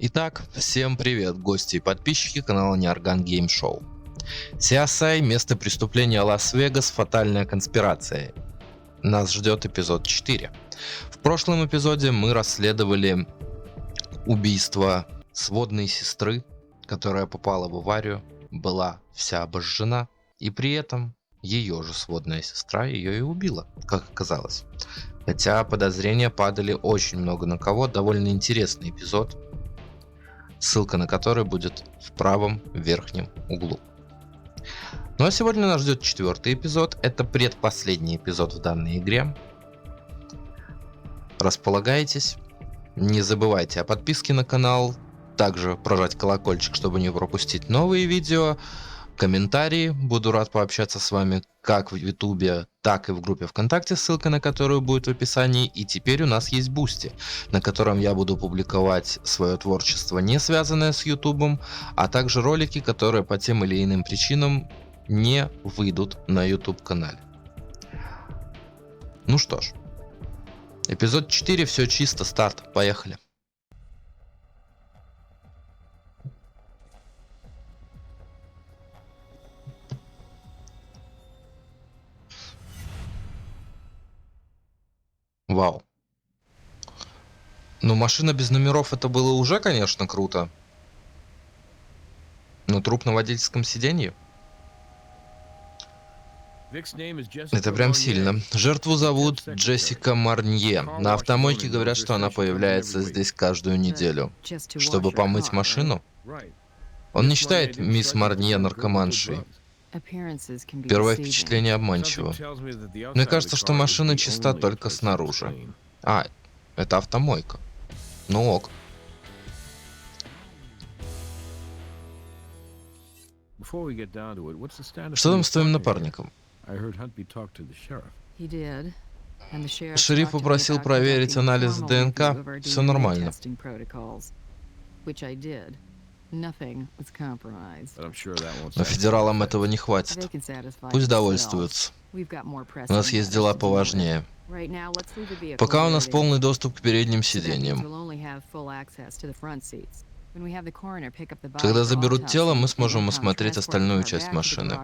Итак, всем привет, гости и подписчики канала Неорган Гейм Шоу. CSI, место преступления Лас-Вегас, фатальная конспирация. Нас ждет эпизод 4. В прошлом эпизоде мы расследовали убийство сводной сестры, которая попала в аварию, была вся обожжена, и при этом ее же сводная сестра ее и убила, как оказалось. Хотя подозрения падали очень много на кого, довольно интересный эпизод, ссылка на который будет в правом верхнем углу. Ну а сегодня нас ждет 4-й эпизод, это предпоследний эпизод в данной игре. Располагайтесь, не забывайте о подписке на канал, также прожать колокольчик, чтобы не пропустить новые видео, комментарии, буду рад пообщаться с вами как в Ютубе, так и в группе ВКонтакте, ссылка на которую будет в описании. И теперь у нас есть Бусти, на котором я буду публиковать свое творчество, не связанное с Ютубом, а также ролики, которые по тем или иным причинам не выйдут на YouTube канале. Ну что ж, эпизод 4, все чисто, старт, поехали. Вау. Ну, машина без номеров это было уже, конечно, круто. Но труп на водительском сиденье? Это прям сильно. Жертву зовут Джессика Марнье. На автомойке говорят, что она появляется здесь каждую неделю. Чтобы помыть машину? Он не считает мисс Марнье наркоманшей. Первое впечатление обманчиво. Мне кажется, что машина чиста только снаружи. А, это автомойка. Ну ок. Что там с твоим напарником? Шериф попросил проверить анализ ДНК. Все нормально. Но федералам этого не хватит. Пусть довольствуются. У нас есть дела поважнее. Пока у нас полный доступ к передним сиденьям. Когда заберут тело, мы сможем осмотреть остальную часть машины.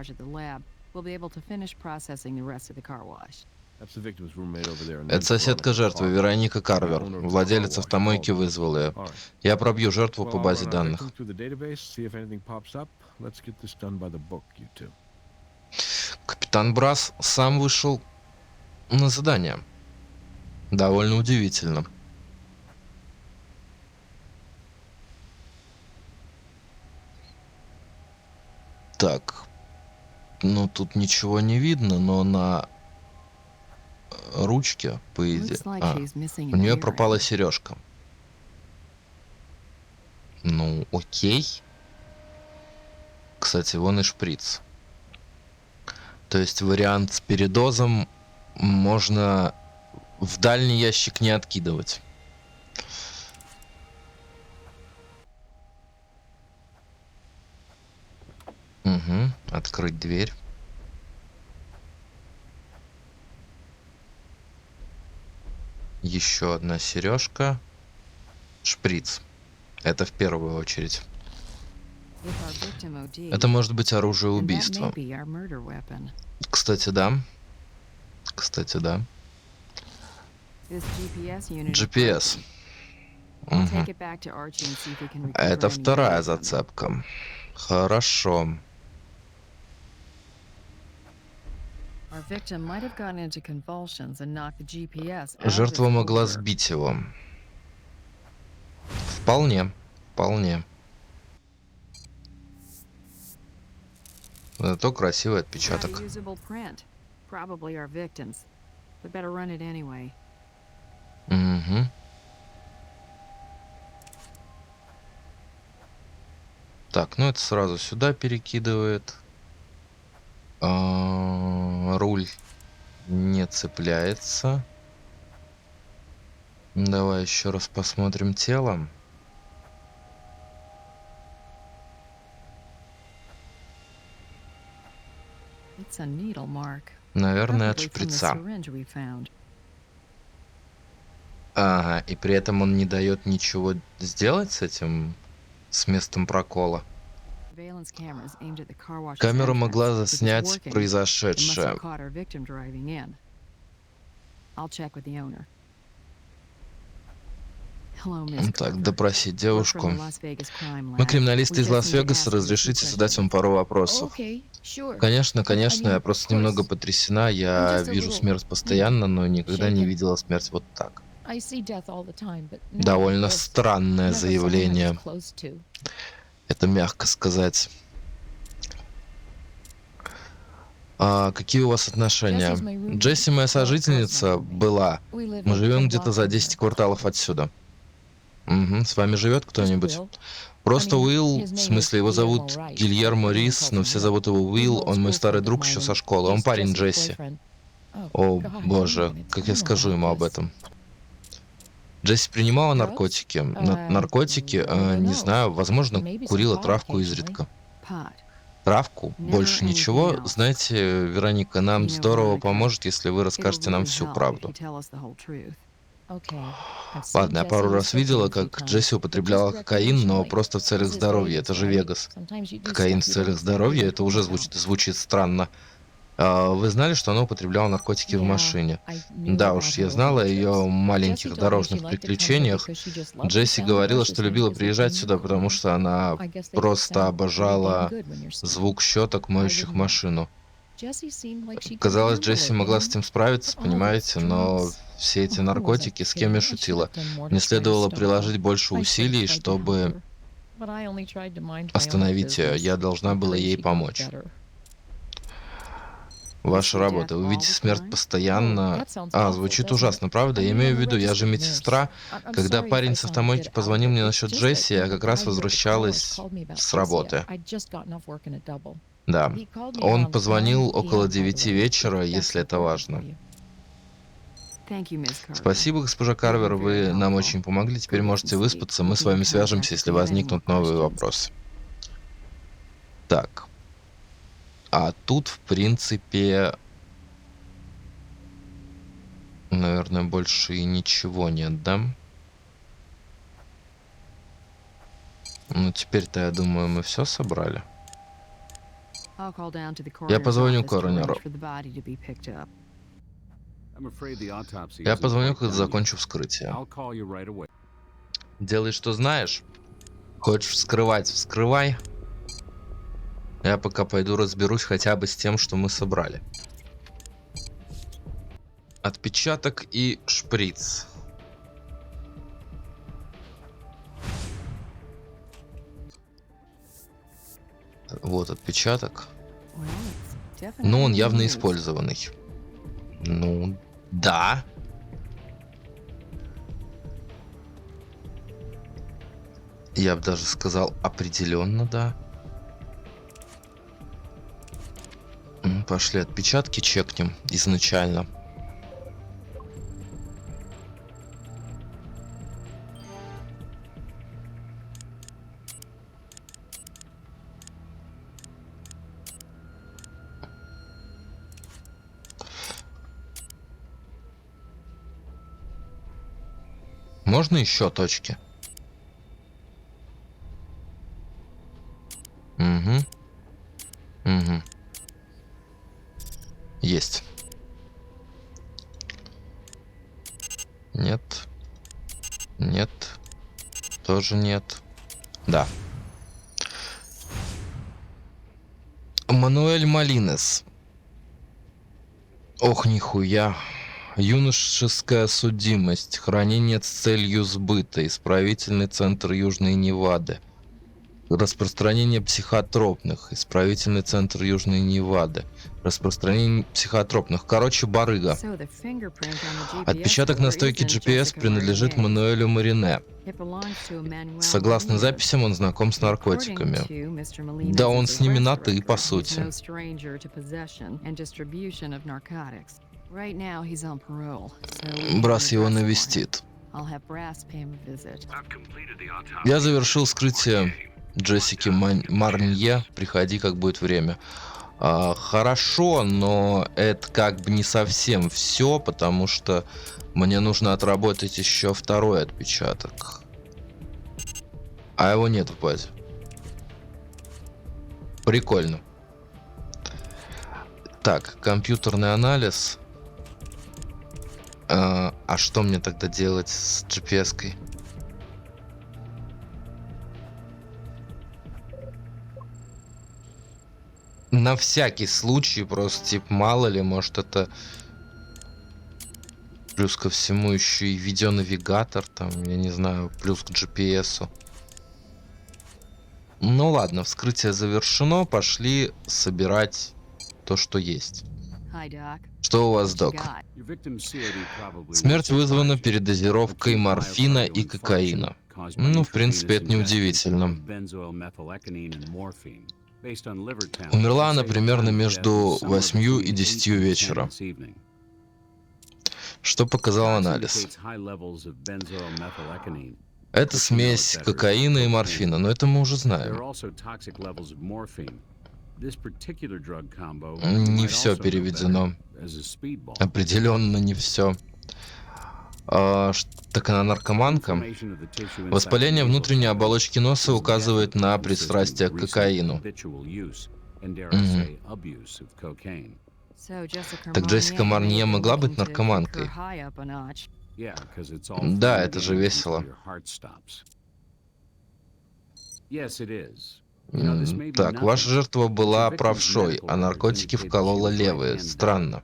Это соседка жертвы, Вероника Карвер. Владелец автомойки вызвал ее. Я пробью жертву по базе данных. Капитан Брас сам вышел на задание. Довольно удивительно. Так, ну тут ничего не видно, но на ручке, по идее, у нее пропала сережка. Ну, окей. Кстати, вон и шприц. То есть вариант с передозом можно в дальний ящик не откидывать. Угу, открыть дверь. Еще одна сережка. Шприц. Это в первую очередь. Это может быть оружие убийства. Кстати, да. Кстати, да. GPS. Угу. Это вторая зацепка. Хорошо. Жертва могла сбить его. Вполне. Вполне. Зато красивый отпечаток. Угу. Так, ну это сразу сюда перекидывает. Руль не цепляется. Давай еще раз посмотрим тело. Наверное, от шприца. Ага, и при этом он не дает ничего сделать с этим, с местом прокола. Камера могла заснять произошедшее. Так, допросить девушку. Мы криминалисты из Лас-Вегаса, разрешите задать вам пару вопросов. Конечно, конечно, я просто немного потрясена. Я вижу смерть постоянно, но никогда не видела смерть вот так. Довольно странное заявление. Это мягко сказать. А какие у вас отношения? Джесси моя сожительница была. Мы живем где-то за 10 кварталов отсюда. Угу. С вами живет кто-нибудь? Просто Уилл, в смысле его зовут Гильермо Рис, но все зовут его Уилл, он мой старый друг еще со школы, он парень Джесси. О, боже, как я скажу ему об этом? Джесси принимала наркотики. Наркотики, не знаю, возможно, курила травку изредка. Травку? Больше ничего? Знаете, Вероника, нам здорово поможет, если вы расскажете нам всю правду. Ладно, я пару раз видела, как Джесси употребляла кокаин, но просто в целях здоровья. Это же Вегас. Кокаин в целях здоровья? Это уже звучит странно. Вы знали, что она употребляла наркотики в машине? Да уж, я знала о ее маленьких дорожных приключениях. Джесси говорила, что любила приезжать сюда, потому что она просто обожала звук щеток, моющих машину. Казалось, Джесси могла с этим справиться, понимаете, но все эти наркотики, с кем я шутила. Мне следовало приложить больше усилий, чтобы остановить ее. Я должна была ей помочь. Ваша работа. Вы видите смерть постоянно. Звучит ужасно, правда? Я имею в виду, я же медсестра. Когда парень с автомойки позвонил мне насчет Джесси, я как раз возвращалась с работы. Да. Он позвонил около 9 вечера, если это важно. Спасибо, госпожа Карвер, вы нам очень помогли. Теперь можете выспаться. Мы с вами свяжемся, если возникнут новые вопросы. Так. А тут, в принципе, наверное, больше и ничего нет, да? Ну, теперь-то, я думаю, мы все собрали. Я позвоню коронеру. Я позвоню, когда закончу вскрытие. Делай, что знаешь. Хочешь вскрывать, вскрывай. Я пока пойду разберусь хотя бы с тем, что мы собрали. Отпечаток и шприц. Вот отпечаток. Но он явно использованный. Ну, да. Я бы даже сказал определенно да. Пошли отпечатки чекнем изначально. Можно еще точки? Угу. Угу. Есть. Нет. Нет. Тоже нет. Да. Мануэль Малинес. Ох, нихуя. Юношеская судимость. Хранение с целью сбыта. Исправительный центр Южной Невады. Распространение психотропных. Исправительный центр Южной Невады. Распространение психотропных. Короче, барыга. Отпечаток на стойке GPS принадлежит Мануэлю Марине. Согласно записям, он знаком с наркотиками. Да, он с ними на «ты», по сути. Брас его навестит. Я завершил вскрытие Джессики Марнье. Приходи, как будет время. Хорошо, но это как бы не совсем все, потому что мне нужно отработать еще второй отпечаток. А его нет в базе. Прикольно. Так, компьютерный анализ. А что мне тогда делать с GPS-кой? На всякий случай, просто типа мало ли, может это плюс ко всему еще и видеонавигатор, там, я не знаю, плюс к GPS-у. Ну ладно, вскрытие завершено, пошли собирать то, что есть. Что у вас, док? Смерть вызвана передозировкой морфина и кокаина. Ну, в принципе, это неудивительно. Умерла она примерно между 8 и 10 вечера. Что показал анализ? Это смесь кокаина и морфина, но это мы уже знаем. Не все переведено. Определенно не все. Так она наркоманка. Воспаление внутренней оболочки носа указывает на пристрастие к кокаину. Так Джессика Марнье могла быть наркоманкой? Да, это же весело. Так, ваша жертва была правшой, а наркотики вколола левые. Странно.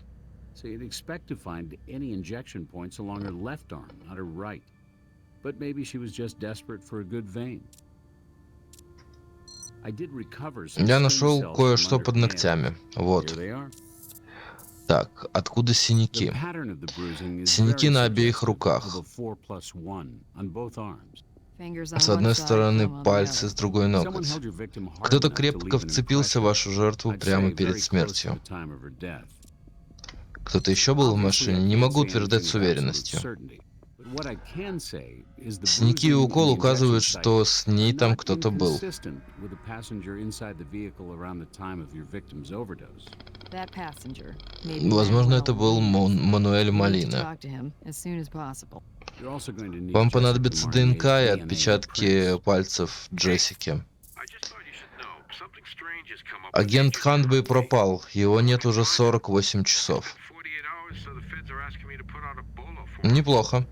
Я нашел кое-что под ногтями. Вот. Так, откуда синяки? Синяки на обеих руках. С одной стороны пальцы, с другой ноготь. Кто-то крепко вцепился в вашу жертву прямо перед смертью. Кто-то еще был в машине? Не могу утверждать с уверенностью. Синяки и укол указывают, что с ней там кто-то был. Возможно, это был Мануэль Молина. Вам понадобится ДНК и отпечатки пальцев Джессики. Агент Ханбей пропал. Его нет уже 48 часов. Неплохо.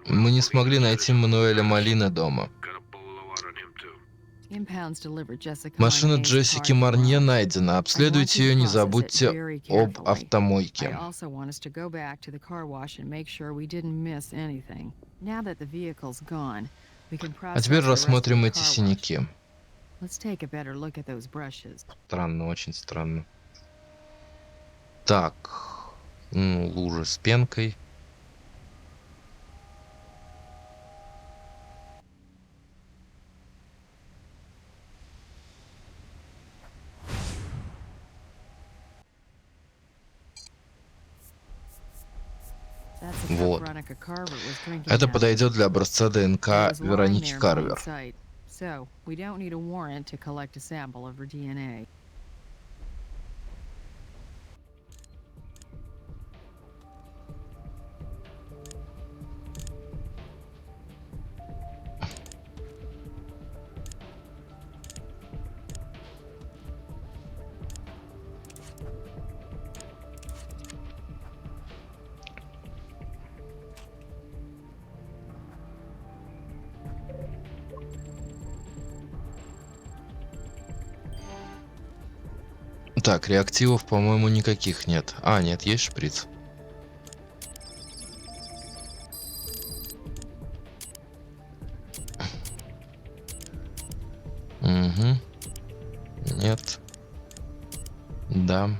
Мы не смогли найти Мануэля Молина дома. Машина Джессики Марнье найдена. Обследуйте ее, не забудьте об автомойке. А теперь рассмотрим эти синяки. Странно, очень странно. Так, лужа с пенкой. Вот. Это подойдет для образца ДНК Вероники Карвер. Так, реактивов, по-моему, никаких нет. А, нет, есть шприц. Угу. Нет. Да.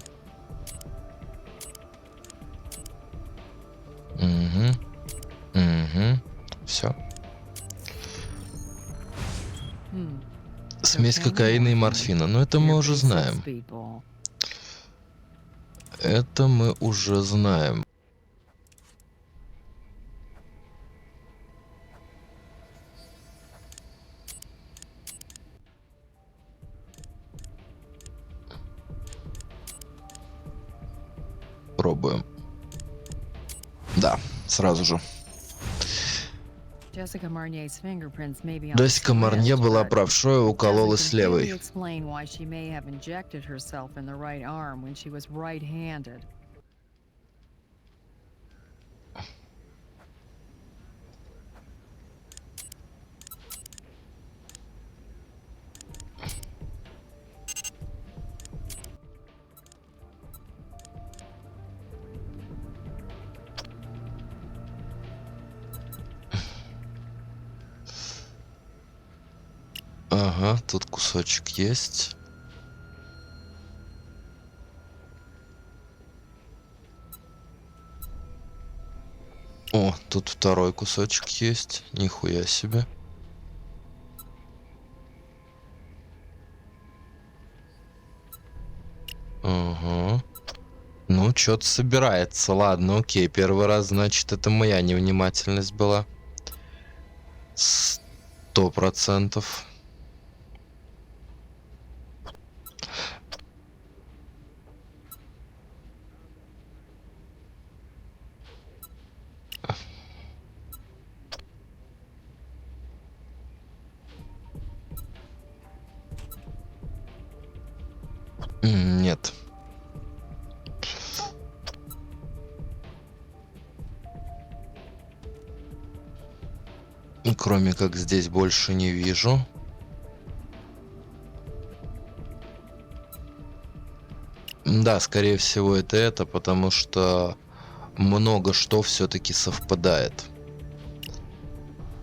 Угу. Угу. Все. Смесь кокаина и морфина. Но это мы уже знаем. Это мы уже знаем. попробуем. Да, сразу же. Джессика Марнье была правшой, укололась левой. Ага, тут кусочек есть. О, тут второй кусочек есть. Нихуя себе. Ага. Ну, что-то собирается. Ладно, окей. Первый раз, значит, это моя невнимательность была. 100%. Нет. Кроме как здесь больше не вижу. Да, скорее всего это, потому что много что все-таки совпадает.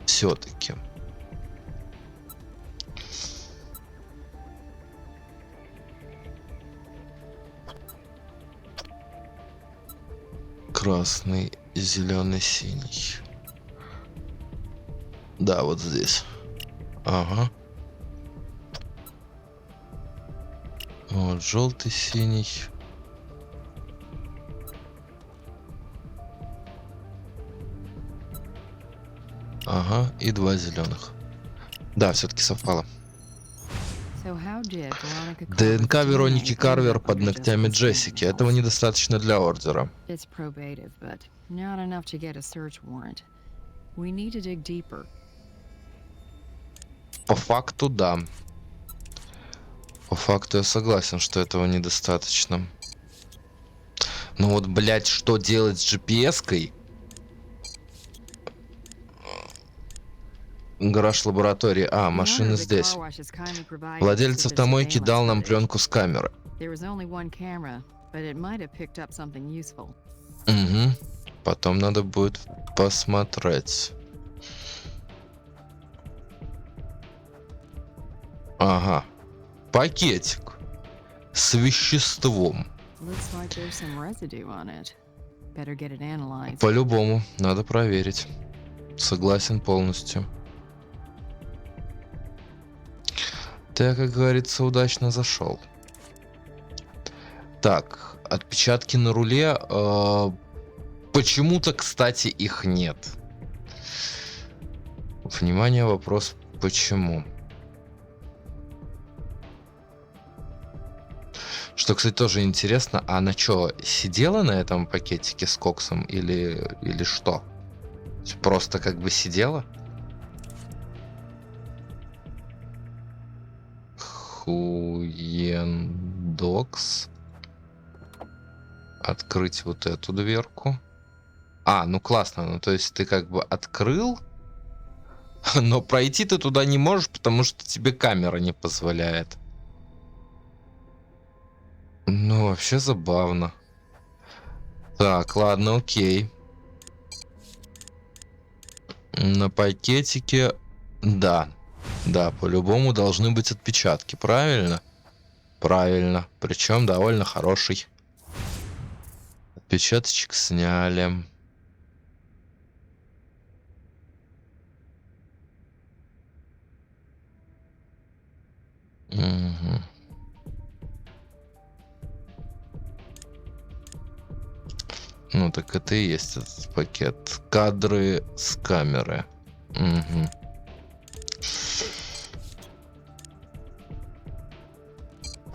Все-таки. Красный, зеленый, синий. Да, вот здесь. Ага. Вот желтый, синий. Ага, и два зеленых. Да, все-таки совпало. ДНК Вероники Карвер под ногтями Джессики. Этого недостаточно для ордера. По факту, да. По факту я согласен, что этого недостаточно. Ну вот, блядь, что делать с GPS-кой? Гараж лаборатории. А, машина здесь. Владелец автомойки дал нам пленку с камеры. Угу. Потом надо будет посмотреть. Ага. Пакетик с веществом. По-любому, надо проверить. Согласен полностью. Ты, как говорится, удачно зашел. Так, отпечатки на руле. Почему-то, кстати, их нет. Внимание, вопрос, почему? Что, кстати, тоже интересно, а она что, сидела на этом пакетике с коксом или что? Просто как бы сидела? Хуендокс. Открыть вот эту дверку. А, ну классно, ну то есть ты как бы открыл, но пройти ты туда не можешь, потому что тебе камера не позволяет. Ну, вообще забавно. Так, ладно, окей. На пакетике, да. Да, по-любому должны быть отпечатки, правильно? Правильно. Причем довольно хороший. Отпечаточек сняли. Угу. Ну так это и есть этот пакет. Кадры с камеры. Угу.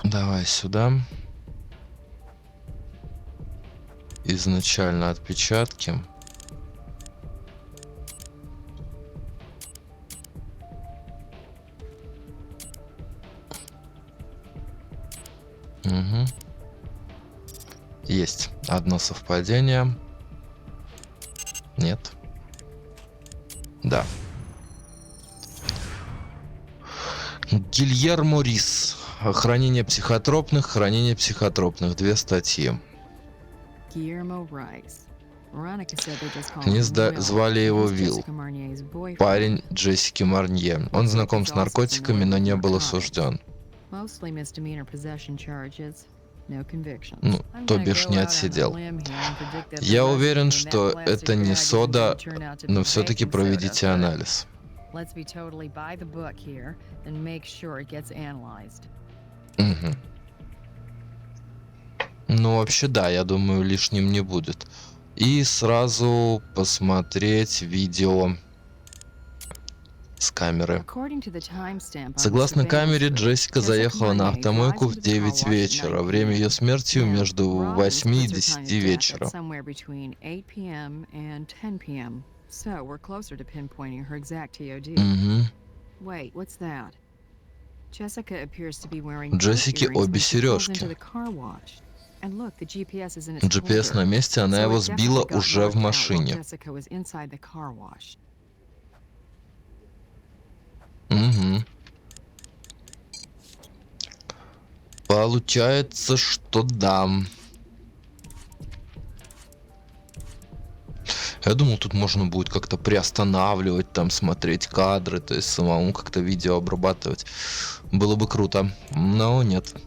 Давай сюда. изначально отпечатки. Угу. Есть одно совпадение. Нет. Да. Гильермо Рис. Хранение психотропных. Две статьи. Они звали его Уилл. Парень Джессики Марнье. Он знаком с наркотиками, но не был осужден. Ну, то бишь не отсидел. Я уверен, что это не сода, но все-таки проведите анализ. Угу. Ну, вообще, да, я думаю, лишним не будет. И сразу посмотреть видео с камеры. Согласно камере, Джессика заехала на автомойку в 9 вечера. Время ее смерти между 8 и 10 вечера. Угу. У Джессики обе сережки. GPS на месте, она его сбила уже в машине. Угу. Получается, что да. Я думал, тут можно будет как-то приостанавливать, там смотреть кадры, то есть самому как-то видео обрабатывать. Было бы круто, но нет.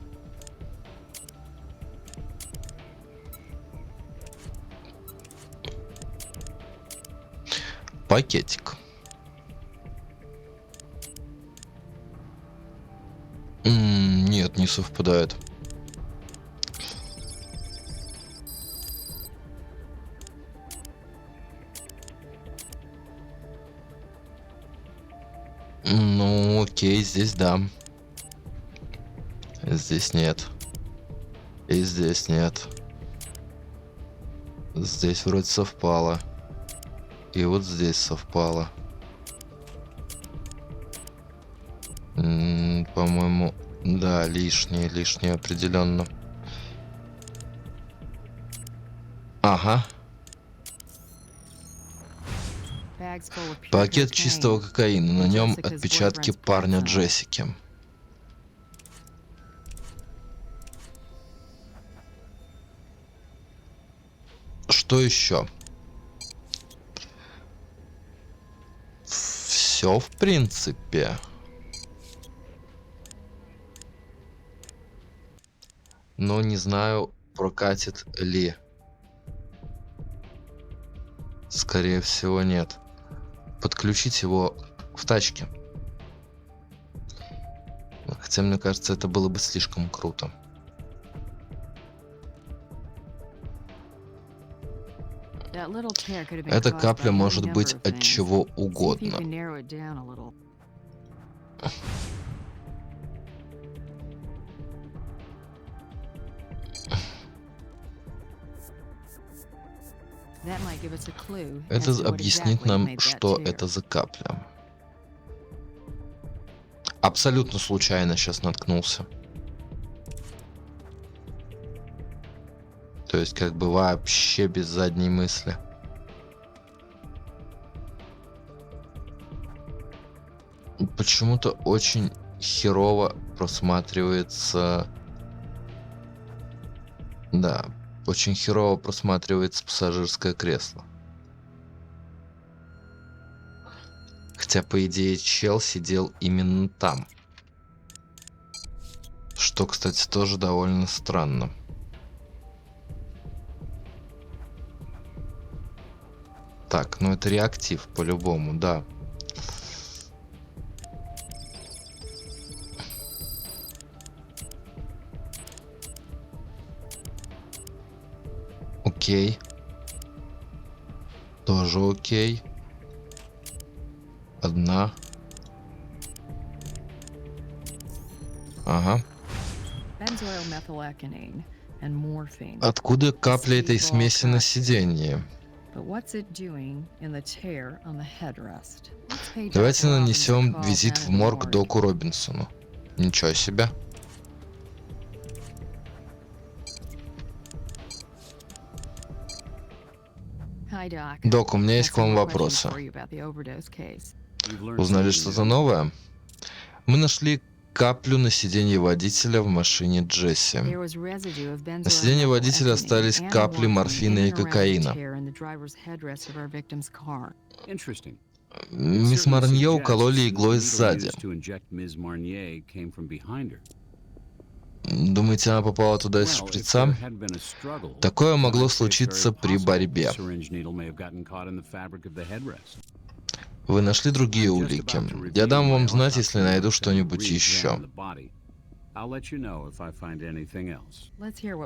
Пакетик. Нет, не совпадает. Ну, окей, здесь да. Здесь нет. И здесь нет. Здесь вроде совпало. И вот здесь совпало. По-моему, да, лишнее определенно. Ага. Пакет чистого кокаина. На нем отпечатки парня Джессики. Что еще? Все, в принципе. Но не знаю, прокатит ли. Скорее всего, нет. Подключить его в тачке. Хотя, мне кажется, это было бы слишком круто. Эта капля может быть от чего угодно. Это объяснит нам, что это за капля. Абсолютно случайно сейчас наткнулся. То есть как бы вообще без задней мысли. Почему-то очень херово просматривается... Да, очень херово просматривается пассажирское кресло. Хотя, по идее, чел сидел именно там. Что, кстати, тоже довольно странно. Так, ну это реактив по-любому, да. Окей. Тоже окей. Одна. Ага. Откуда капля этой смеси на сиденье? Давайте нанесем визит в морг доку Робинсону. Ничего себе. Док, у меня есть к вам вопросы. Узнали что-то новое? Мы нашли каплю на сиденье водителя в машине Джесси. На сиденье водителя остались капли морфина и кокаина. Мисс Марнье укололи иглой сзади. Думаете, она попала туда из шприца? Такое могло случиться при борьбе. Вы нашли другие улики. Я дам вам знать, если найду что-нибудь еще.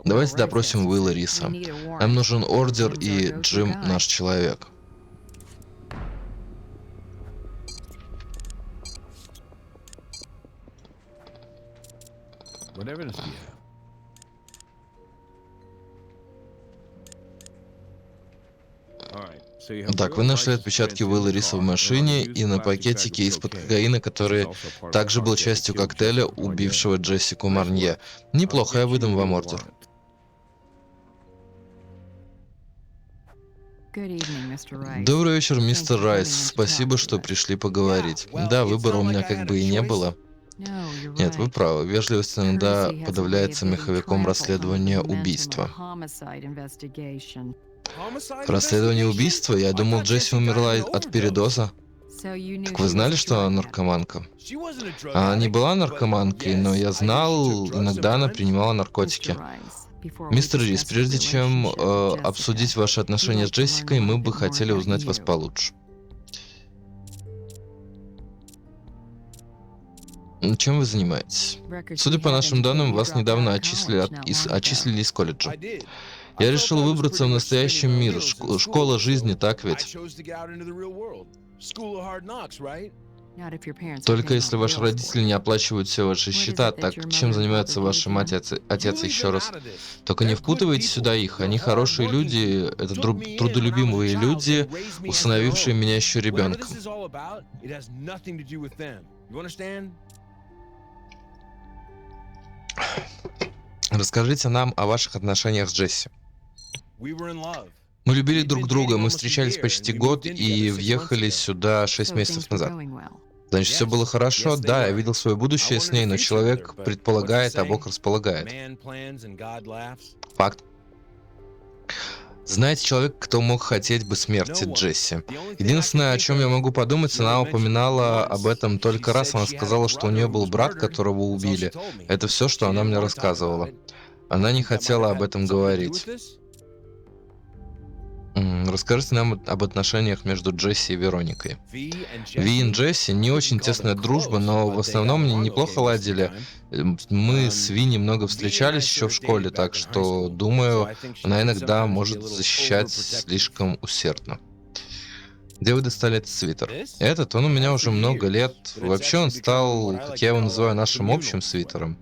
Давайте допросим Уилла Риса. Нам нужен ордер, и Джим наш человек. Так, вы нашли отпечатки Уилла Риса в машине и на пакетике из-под кокаина, который также был частью коктейля, убившего Джессику Марнье. Неплохо, я выдам вам ордер. Добрый вечер, мистер Райс. Спасибо, что пришли поговорить. Да, выбора у меня как бы и не было. Нет, вы правы. Вежливость иногда подавляется меховиком расследования убийства. Расследование убийства? Я думал, Джесси умерла от передоза. Так вы знали, что она наркоманка? Она не была наркоманкой, но я знал, иногда она принимала наркотики. Мистер Рис, прежде чем обсудить ваши отношения с Джессикой, мы бы хотели узнать вас получше. Чем вы занимаетесь? Судя по нашим данным, вас недавно отчислили из колледжа. Я решил выбраться в настоящий мир, школа жизни, так ведь? Только если ваши родители не оплачивают все ваши счета, так чем занимаются ваши мать и отец еще раз? Только не впутывайте сюда их, они хорошие люди, это трудолюбивые люди, усыновившие меня еще ребенком. Расскажите нам о ваших отношениях с Джесси. Мы любили друг друга, мы встречались почти год и въехали сюда 6 месяцев назад. Значит, все было хорошо? Да, я видел свое будущее с ней, но человек предполагает, а Бог располагает. Факт. Знаете, человек, кто мог хотеть бы смерти Джесси. Единственное, о чем я могу подумать, она упоминала об этом только раз. Она сказала, что у нее был брат, которого убили. Это все, что она мне рассказывала. Она не хотела об этом говорить. Расскажите нам об отношениях между Джесси и Вероникой. Ви и Джесси не очень тесная дружба, но в основном они неплохо ладили. Мы с Ви немного встречались еще в школе, так что, думаю, она иногда может защищать слишком усердно. Где вы достали этот свитер? Этот, он у меня уже много лет. Вообще он стал, как я его называю, нашим общим свитером.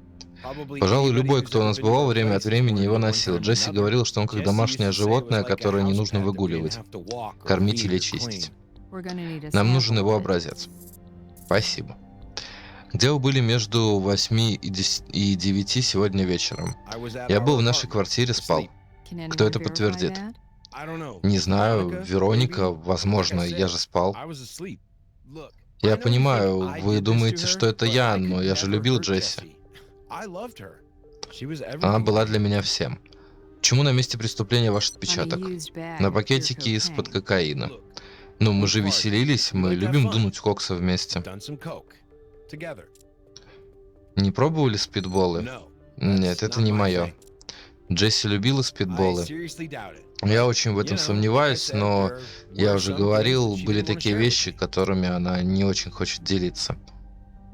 Пожалуй, любой, кто у нас бывал, время от времени его носил. Джесси говорил, что он как домашнее животное, которое не нужно выгуливать, кормить или чистить. Нам нужен его образец. Спасибо. Где вы были между 8 и 9 сегодня вечером? Я был в нашей квартире, спал. Кто это подтвердит? Не знаю, Вероника, возможно, я же спал. Я понимаю, вы думаете, что это я, но я же любил Джесси. Она была для меня всем. Почему на месте преступления ваш отпечаток? На пакетике из-под кокаина. Ну, мы же веселились, мы любим дунуть кокса вместе. Не пробовали спидболы? Нет, это не мое. Джесси любила спидболы. Я очень в этом сомневаюсь, но я уже говорил, были такие вещи, которыми она не очень хочет делиться.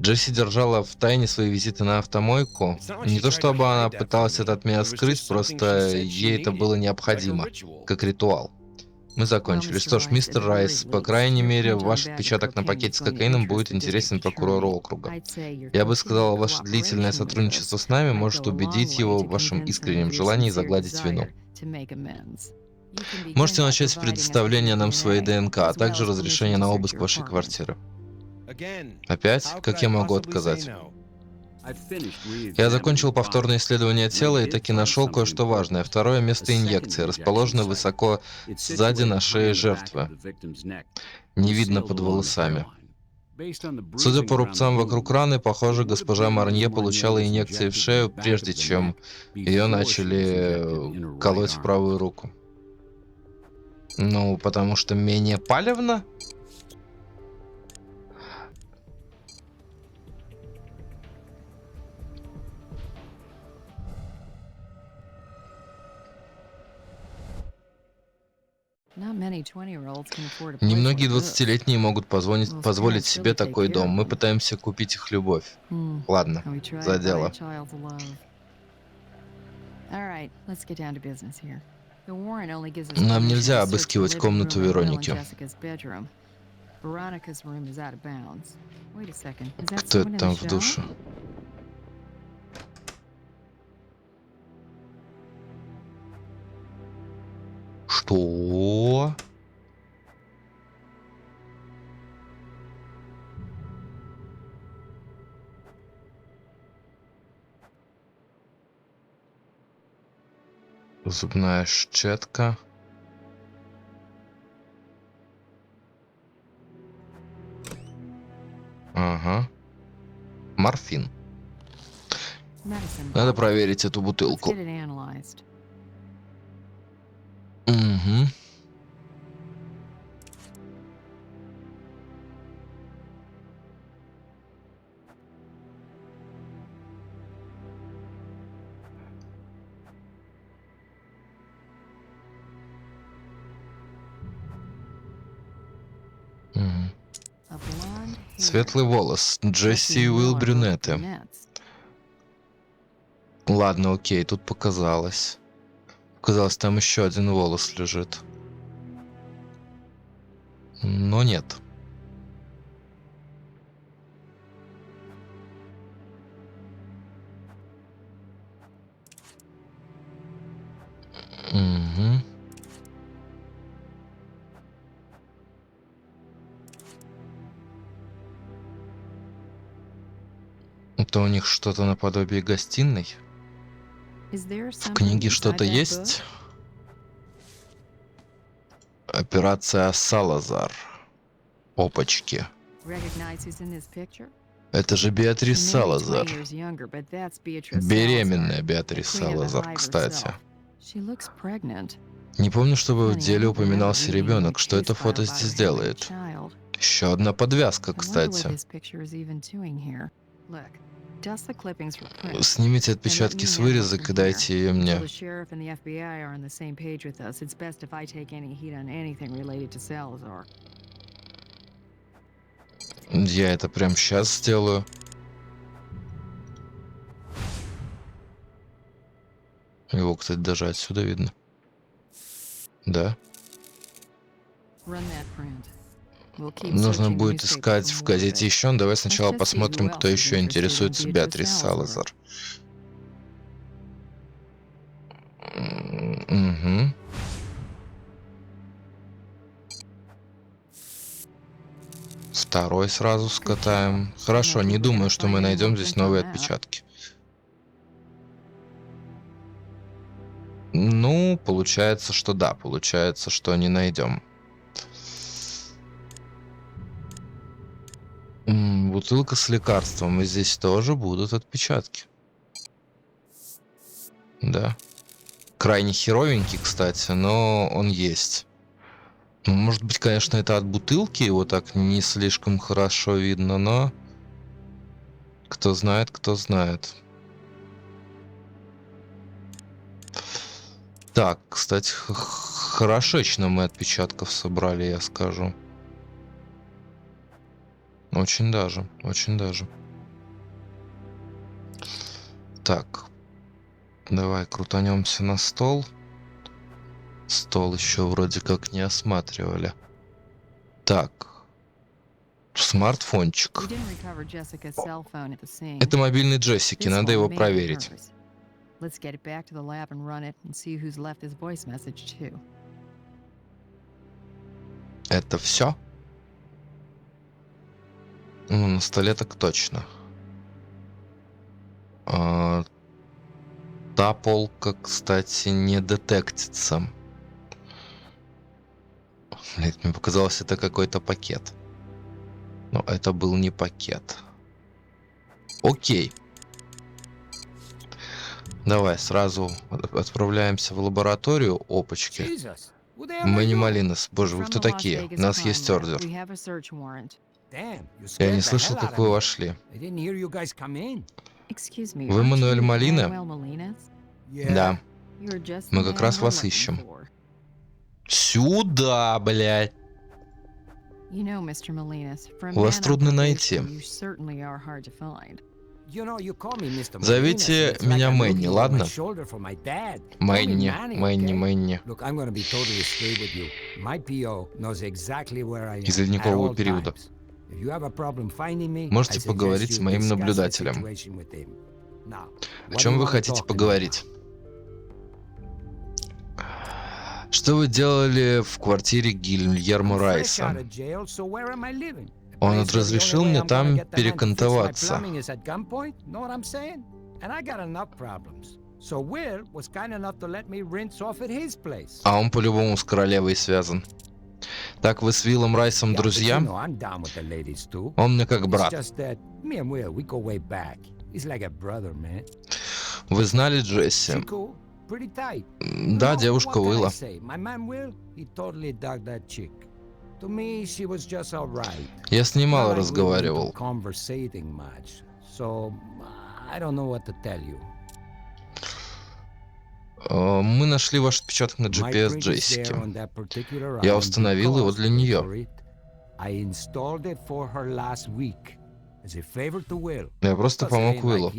Джесси держала в тайне свои визиты на автомойку. Не то чтобы она пыталась это от меня скрыть, просто ей это было необходимо, как ритуал. Мы закончили. Что ж, мистер Райс, по крайней мере, ваш отпечаток на пакете с кокаином будет интересен прокурору округа. Я бы сказал, ваше длительное сотрудничество с нами может убедить его в вашем искреннем желании загладить вину. Можете начать с предоставления нам своей ДНК, а также разрешения на обыск вашей квартиры. Опять? Как я могу отказать? Я закончил повторное исследование тела и таки нашел кое-что важное. Второе место инъекции, расположено высоко сзади на шее жертвы. Не видно под волосами. Судя по рубцам вокруг раны, похоже, госпожа Марнье получала инъекции в шею, прежде чем ее начали колоть в правую руку. Ну, потому что менее палевно? Немногие 20-летние могут позволить себе такой дом. Мы пытаемся купить их любовь. Ладно, за дело. Нам нельзя обыскивать комнату Вероники. Кто это там в душе? Что? Зубная щетка. Ага. Морфин. Надо проверить эту бутылку. Угу. Светлый волос. Джесси Уилл брюнеты. Ладно, окей, тут показалось. Показалось, там еще один волос лежит. Но нет. Угу. Это у них что-то наподобие гостиной? В книге что-то есть? Операция Салазар. Опачки. Это же Беатрис Салазар. Беременная Беатрис Салазар, кстати. Не помню, чтобы в деле упоминался ребенок. Что это фото здесь делает? Еще одна подвязка, кстати. Снимите отпечатки с вырезок и дайте ее мне. Я это прямо сейчас сделаю. Его, кстати, даже отсюда видно. Да. Нужно будет искать в газете еще. Давай сначала посмотрим, кто еще интересуется Беатрис Салазар. Угу. Второй сразу скатаем. Хорошо, не думаю, что мы найдем здесь новые отпечатки. Ну, получается, что да. Получается, что не найдем. Бутылка с лекарством. И здесь тоже будут отпечатки. Да. Крайне херовенький, кстати, но он есть. Ну, может быть, конечно, это от бутылки его так не слишком хорошо видно, но... Кто знает, кто знает. Так, кстати, хорошечно мы отпечатков собрали, я скажу. Очень даже, очень даже. Так, давай крутанемся на стол. Стол еще вроде как не осматривали. Так. Смартфончик. Это мобильный Джессики, надо его проверить. Это все? Ну, на столе так точно. Та полка, кстати, не детектится. Блять, мне показалось, это какой-то пакет. Но это был не пакет. Окей. Давай сразу отправляемся в лабораторию. Опачки. Мэнни Малинос. Боже, вы кто такие? У нас есть ордер. Я не слышал, как вы вошли. Вы Мануэль Молина? Да. Мы как раз вас ищем. Сюда, блядь. Вас трудно найти. Зовите меня Мэнни, ладно? Мэнни. Из ледникового периода. Можете поговорить с моим наблюдателем. О чем вы хотите поговорить? Что вы делали в квартире Гильермо Райса? Он разрешил мне там перекантоваться. А он по-любому с королевой связан. Так вы с Виллом Райсом друзья? Он мне как брат. Вы знали Джесси? Да, девушка Уилла. Я с ней мало разговаривал. Мы нашли ваш отпечаток на GPS Джессики. Я установил его для нее. Я просто помог Уиллу.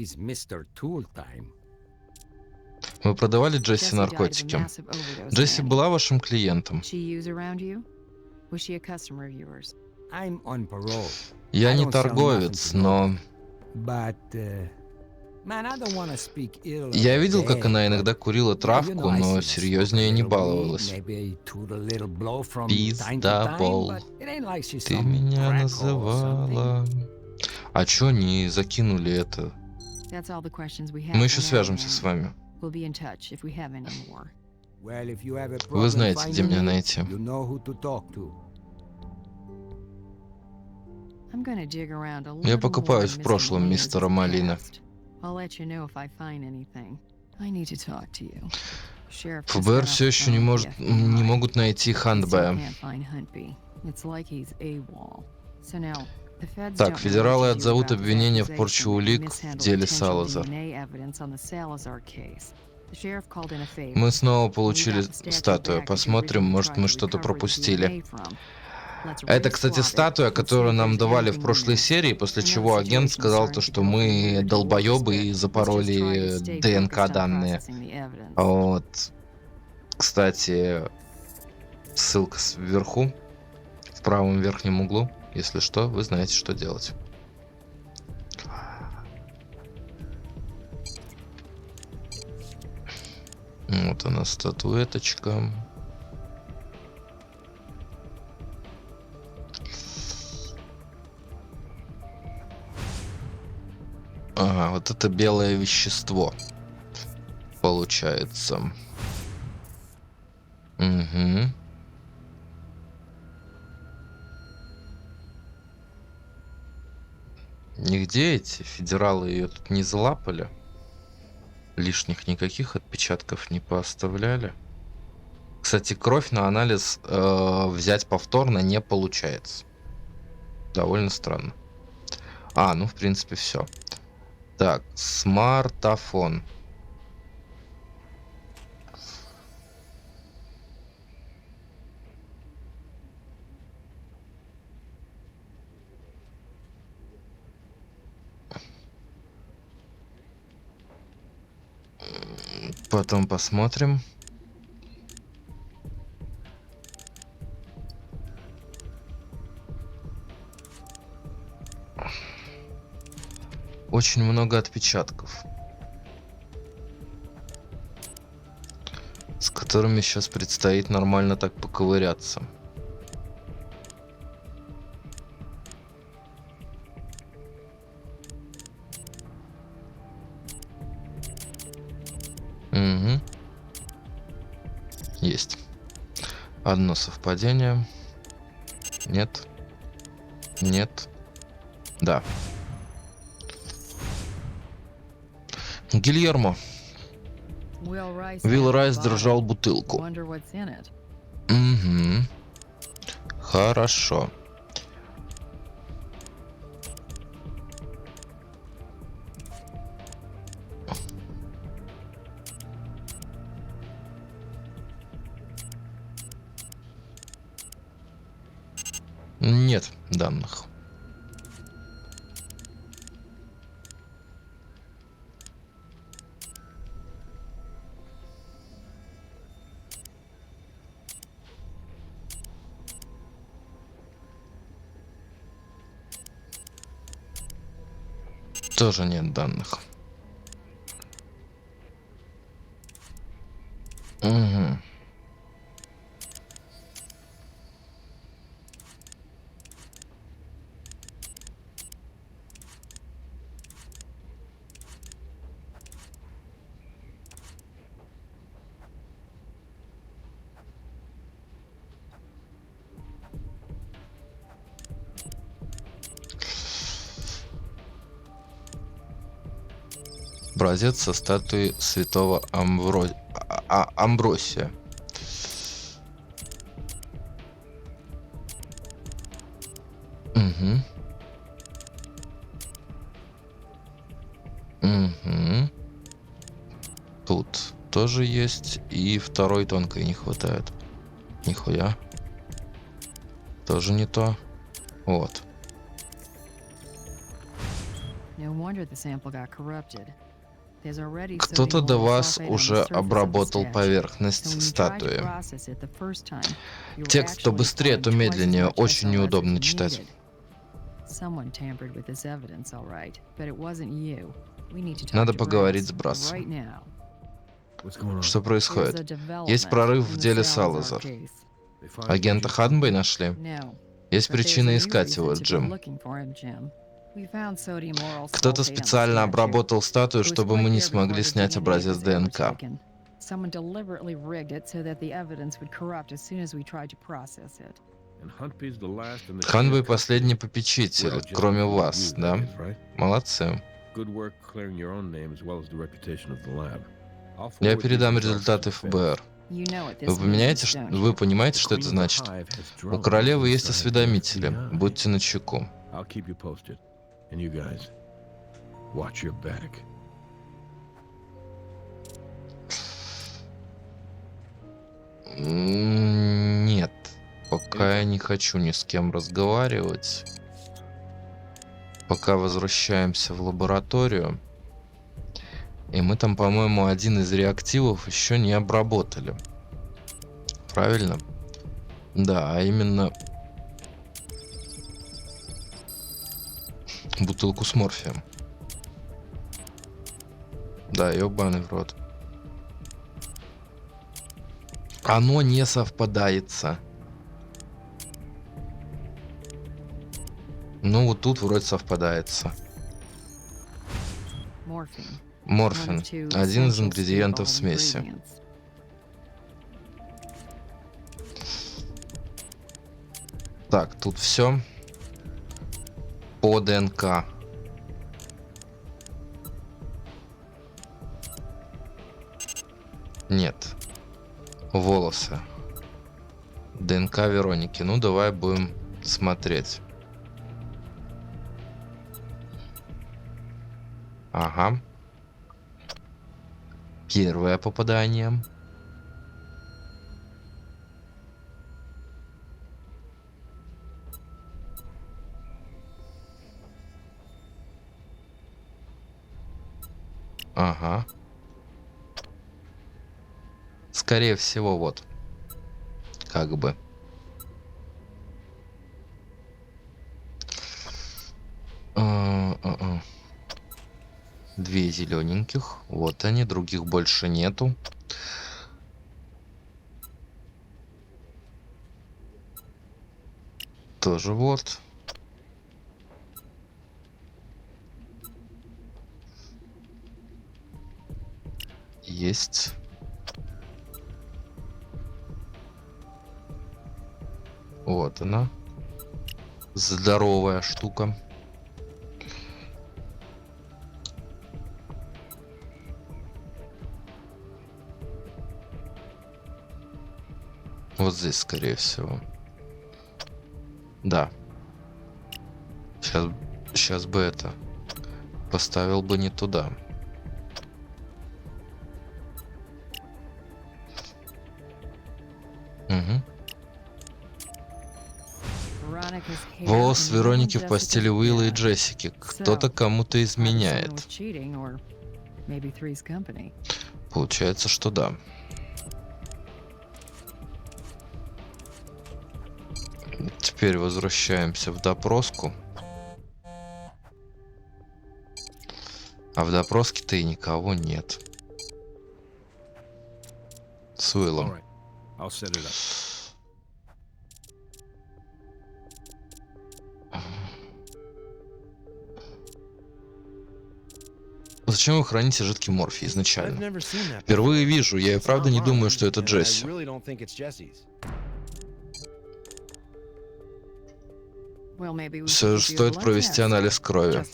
Вы продавали Джесси наркотики? Джесси была вашим клиентом? Я не торговец, но... Я видел, как она иногда курила травку, но серьезнее не баловалась. Пиздабол. Ты меня называла... А чё не закинули это? Мы еще свяжемся с вами. Вы знаете, где меня найти. Я покопаюсь в прошлом мистера Малина. ФБР все еще не могут найти Хантбея. Так, федералы отзовут обвинение в порче улик в деле Салазар. Мы снова получили статую. Посмотрим, может, мы что-то пропустили. Это, кстати, статуя, которую нам давали в прошлой серии, после чего агент сказал то, что мы долбоебы и запороли ДНК данные. Вот. Кстати, ссылка вверху, в правом верхнем углу. Если что, вы знаете, что делать. Вот она, статуэточка. Ага, вот это белое вещество получается. Угу. Нигде эти федералы ее тут не залапали? Лишних никаких отпечатков не пооставляли? Кстати, кровь на анализ взять повторно не получается. Довольно странно. Ну, в принципе, все. Так, смартфон. Потом посмотрим. очень много отпечатков, с которыми сейчас предстоит нормально так поковыряться. Угу. Есть. Одно совпадение. Нет. Нет. Да. Гильермо. Уилл Райс держал бутылку. Угу. Хорошо. Нет данных. Тоже нет данных. Угу. Образец со статуи святого Амбросия. Угу. Угу. Тут тоже есть. И второй тонкой не хватает. Нихуя. Тоже не то. Вот. Кто-то до вас уже обработал поверхность статуи. Текст то быстрее, то медленнее. Очень неудобно читать. Надо поговорить с Брассом. Что происходит? Есть прорыв в деле Салазар. Агента Ханбэй нашли? Есть причина искать его, Джим. Кто-то специально обработал статую, чтобы мы не смогли снять образец ДНК. Ханбэй последний попечитель, кроме вас, да? Молодцы. Я передам результаты ФБР. Вы понимаете, что это значит? У королевы есть осведомители. Будьте начеку. Нет. Пока я не хочу ни с кем разговаривать. Пока возвращаемся в лабораторию. И мы там, по-моему, один из реактивов еще не обработали. Правильно? Да, а именно бутылку с морфием. Да, ёбаный в рот. Оно не совпадается. Ну вот тут вроде совпадается. Морфин. Один из ингредиентов смеси. Так, тут все по ДНК. Нет. Волосы. ДНК Вероники. Ну, давай будем смотреть. Ага. Первое попадание. Ага. Скорее всего, вот. Как бы. 2 зелененьких. Вот они, других больше нету. Тоже вот. Есть. Вот она. Здоровая штука. Вот здесь, скорее всего. Да. Сейчас бы это поставил бы не туда. Угу. Волос Вероники в постели Уилла и Джессики. Кто-то кому-то изменяет. Получается, что да. Теперь возвращаемся в допроску. А в допроске-то и никого нет. С Уиллом. Зачем вы храните жидкий морфий изначально? Впервые вижу, я и правда не думаю, что это Джесси. Все же стоит провести анализ крови.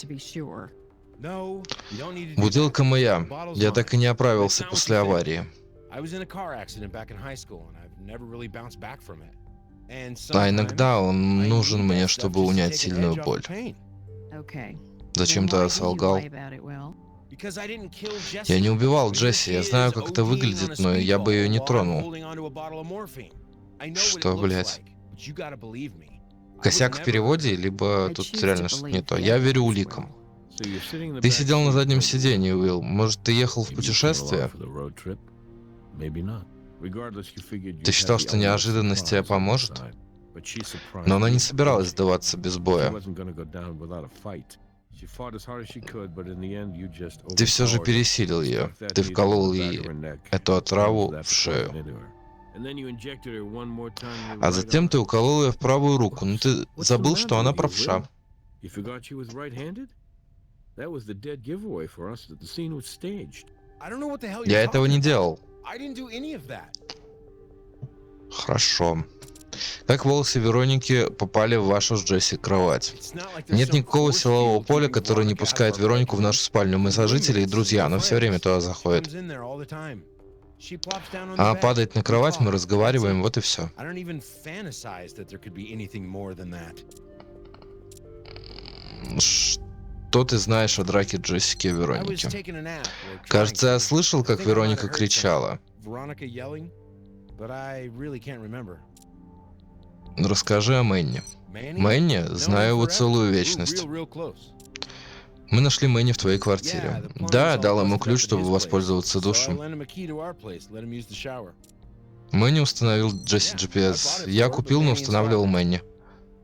Бутылка моя. Я так и не оправился после аварии. А иногда он нужен мне, чтобы унять сильную боль. Зачем ты солгал? Я не убивал Джесси, я знаю, как это выглядит, но я бы ее не тронул. Что, блядь? Косяк в переводе, либо тут реально что-то не то. Я верю уликам. Ты сидел на заднем сиденье, Уилл. Может, ты ехал в путешествие? Ты считал, что неожиданность тебе поможет? Но она не собиралась сдаваться без боя. Ты все же пересилил ее. Ты вколол ей эту отраву в шею. А затем ты уколол ее в правую руку. Но ты забыл, что она правша. Я этого не делал. Хорошо. Как волосы Вероники попали в вашу с Джесси кровать? Нет никакого силового поля, которое не пускает Веронику в нашу спальню. Мы сожители и друзья, но все время туда заходит. Она падает на кровать, мы разговариваем, вот и все. Что ты знаешь о драке Джессики и Вероники? Кажется, я слышал, как Вероника кричала. Расскажи о Мэнни. Мэнни? Знаю его целую вечность. Мы нашли Мэнни в твоей квартире. Да, я дал ему ключ, чтобы воспользоваться душем. Мэнни установил Джесси GPS. Я купил, но устанавливал Мэнни.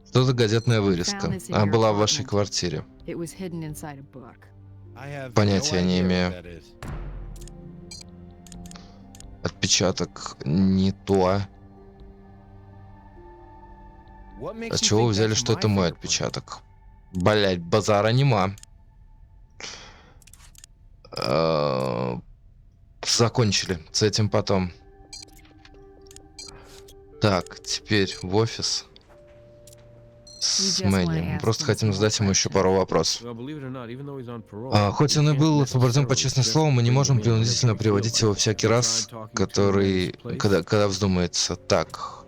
Что-то газетная вырезка. Она была в вашей квартире. Понятия не имею. Отпечаток не то. А с чего вы взяли, что это мой отпечаток? Блять, базара нема. Закончили. С этим потом. Так, теперь в офис. С Мэнни. Мы просто хотим задать ему еще пару вопросов. Хоть он и был освобожден по честному слову, мы не можем принудительно приводить его всякий раз, когда вздумается. Так.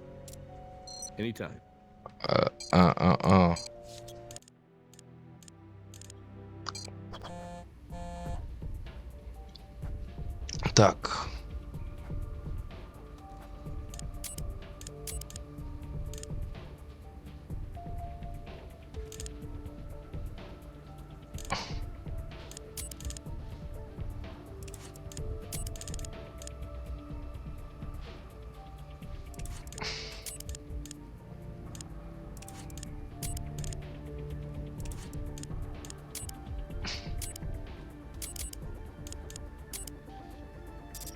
Так.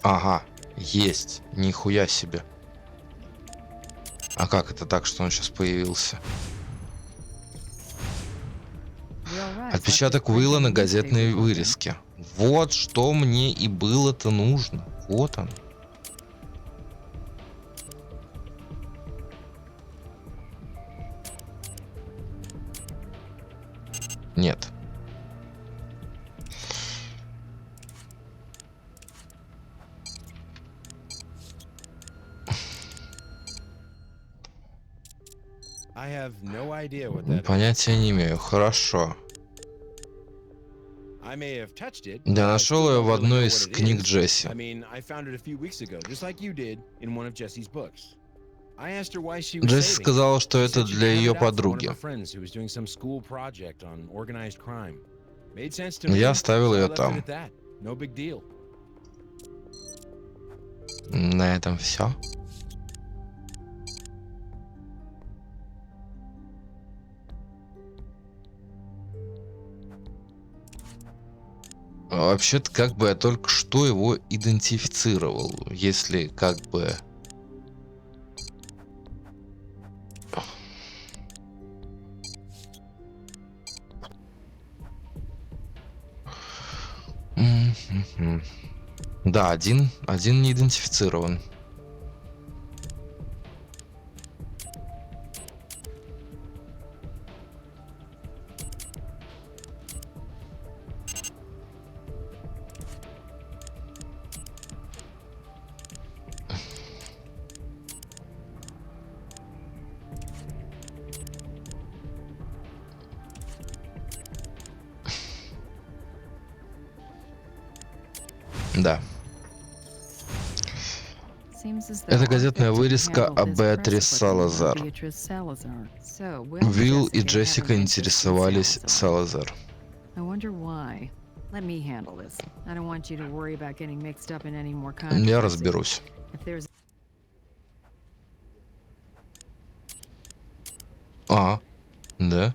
Ага, есть. Нихуя себе. А как это так, что он сейчас появился? Отпечаток Уилла на газетной вырезке. Вот что мне и было-то нужно. Вот он. Нет. Понятия не имею. Хорошо. Я нашел ее в одной из книг Джесси. Джесси сказала, что это для ее подруги. Я оставил ее там. На этом все. Вообще-то, как бы я только что его идентифицировал, если как бы... Да, один не идентифицирован. Да. Это газетная вырезка о Беатрис Салазар. Уилл и Джессика интересовались Салазар. Я разберусь. А, да?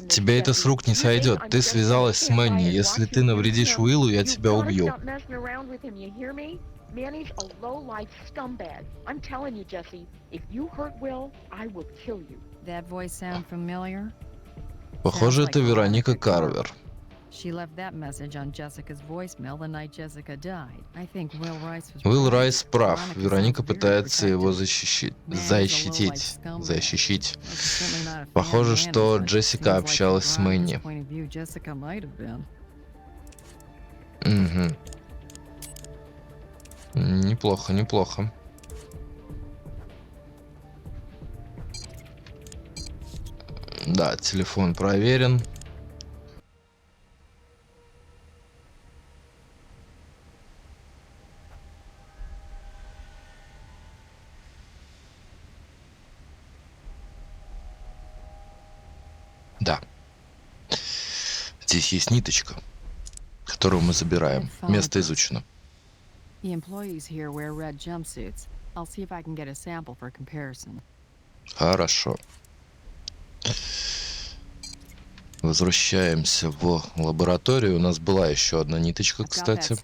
Тебе это с рук не сойдет. Ты связалась с Мэнни. Если ты навредишь Уиллу, я тебя убью. Похоже, это Вероника Карвер. Уилл Райс прав. Вероника пытается его защитить. Похоже, что Джессика общалась с Мэнни. Угу. Неплохо, неплохо. Да, телефон проверен. Да. Здесь есть ниточка, которую мы забираем. Место изучено. Хорошо. Возвращаемся в лабораторию. У нас была еще одна ниточка, кстати.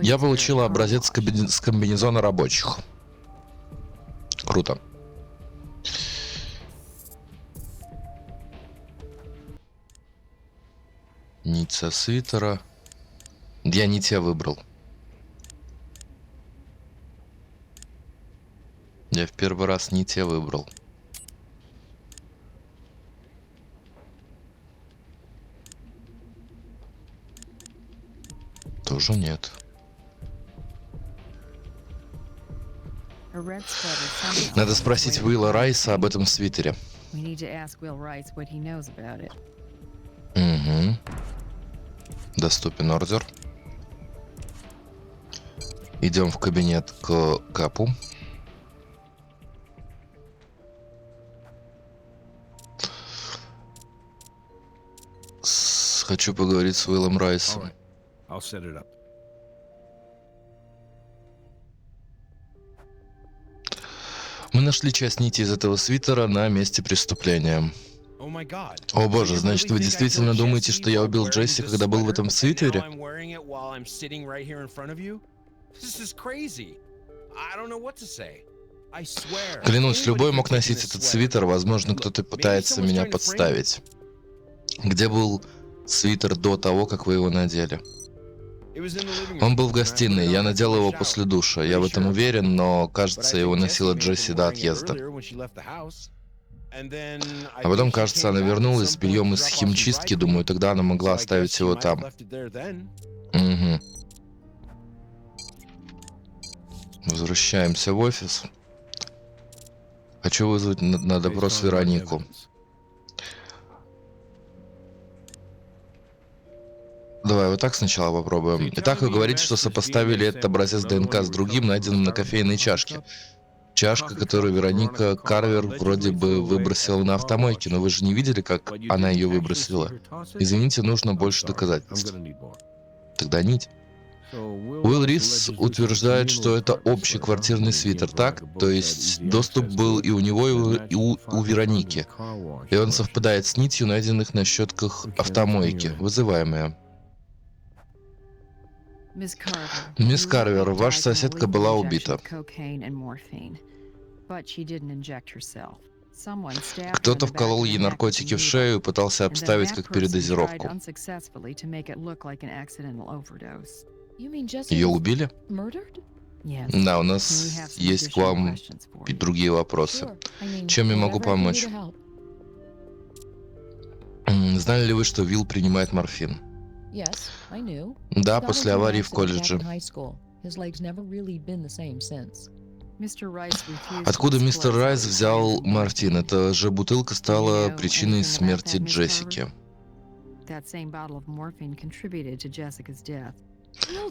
Я получила образец с комбинезона рабочих. Круто. Нить со свитера. Я не те выбрал. Я в первый раз не те выбрал. Тоже нет. Надо спросить Уилла Райса об этом свитере. Угу. Доступен ордер. Идем в кабинет к Капу. Хочу поговорить с Уиллом Райсом. Мы нашли часть нити из этого свитера на месте преступления. О боже, значит, вы действительно думаете, что я убил Джесси, когда был в этом свитере? Клянусь, любой мог носить этот свитер, возможно, кто-то пытается меня подставить. Где был свитер до того, как вы его надели? Он был в гостиной, я надел его после душа, я в этом уверен, но, кажется, его носила Джесси до отъезда. А потом, кажется, она вернулась с бельем из химчистки, думаю, тогда она могла оставить его там. Угу. Возвращаемся в офис. Хочу вызвать на допрос Веронику. Давай вот так сначала попробуем. Итак, вы говорите, что сопоставили этот образец ДНК с другим, найденным на кофейной чашке. Чашка, которую Вероника Карвер вроде бы выбросила на автомойке, но вы же не видели, как она ее выбросила? Извините, нужно больше доказательств. Тогда нить. Уилл Рис утверждает, что это общий квартирный свитер, так? То есть доступ был и у него, и у Вероники. И он совпадает с нитью, найденных на щетках автомойки. Вызываемая. Мисс Карвер, ваша соседка была убита. Кто-то вколол ей наркотики в шею и пытался обставить как передозировку. Ее убили? Да, у нас есть к вам и другие вопросы. Чем я могу помочь? Знали ли вы, что Уилл принимает морфин? Да, после аварии в колледже. Откуда мистер Райс взял морфин? Эта же бутылка стала причиной смерти Джессики.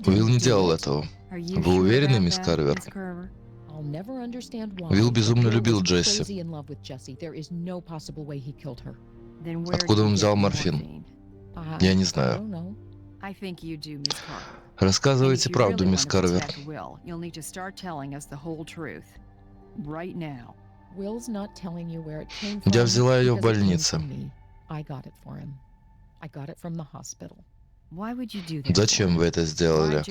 Уилл не делал этого. Вы уверены, мисс Карвер? Уилл безумно любил Джесси. Откуда он взял морфин? Я не знаю. Рассказывайте правду, мисс Карвер. Я взяла ее в больнице. Зачем вы это сделали?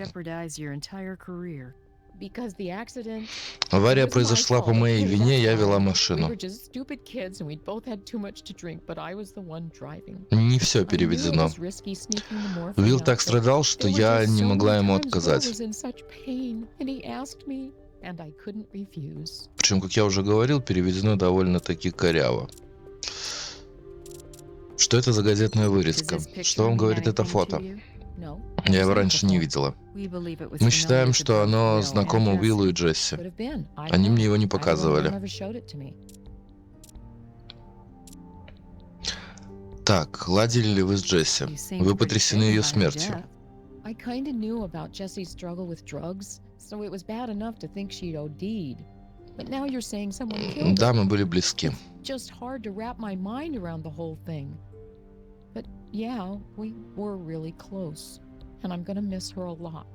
Авария произошла по моей вине, я вела машину. Не все переведено. Уилл так страдал, что я не могла ему отказать. Причем, как я уже говорил, переведено довольно-таки коряво. Что это за газетная вырезка? Что вам говорит это фото? Я его раньше не видела. Мы считаем, что оно знакомо Уиллу и Джесси. Они мне его не показывали. Так, ладили ли вы с Джесси? Вы потрясены ее смертью. Да, мы были близки. But yeah, we were really close, and I'm gonna miss her a lot.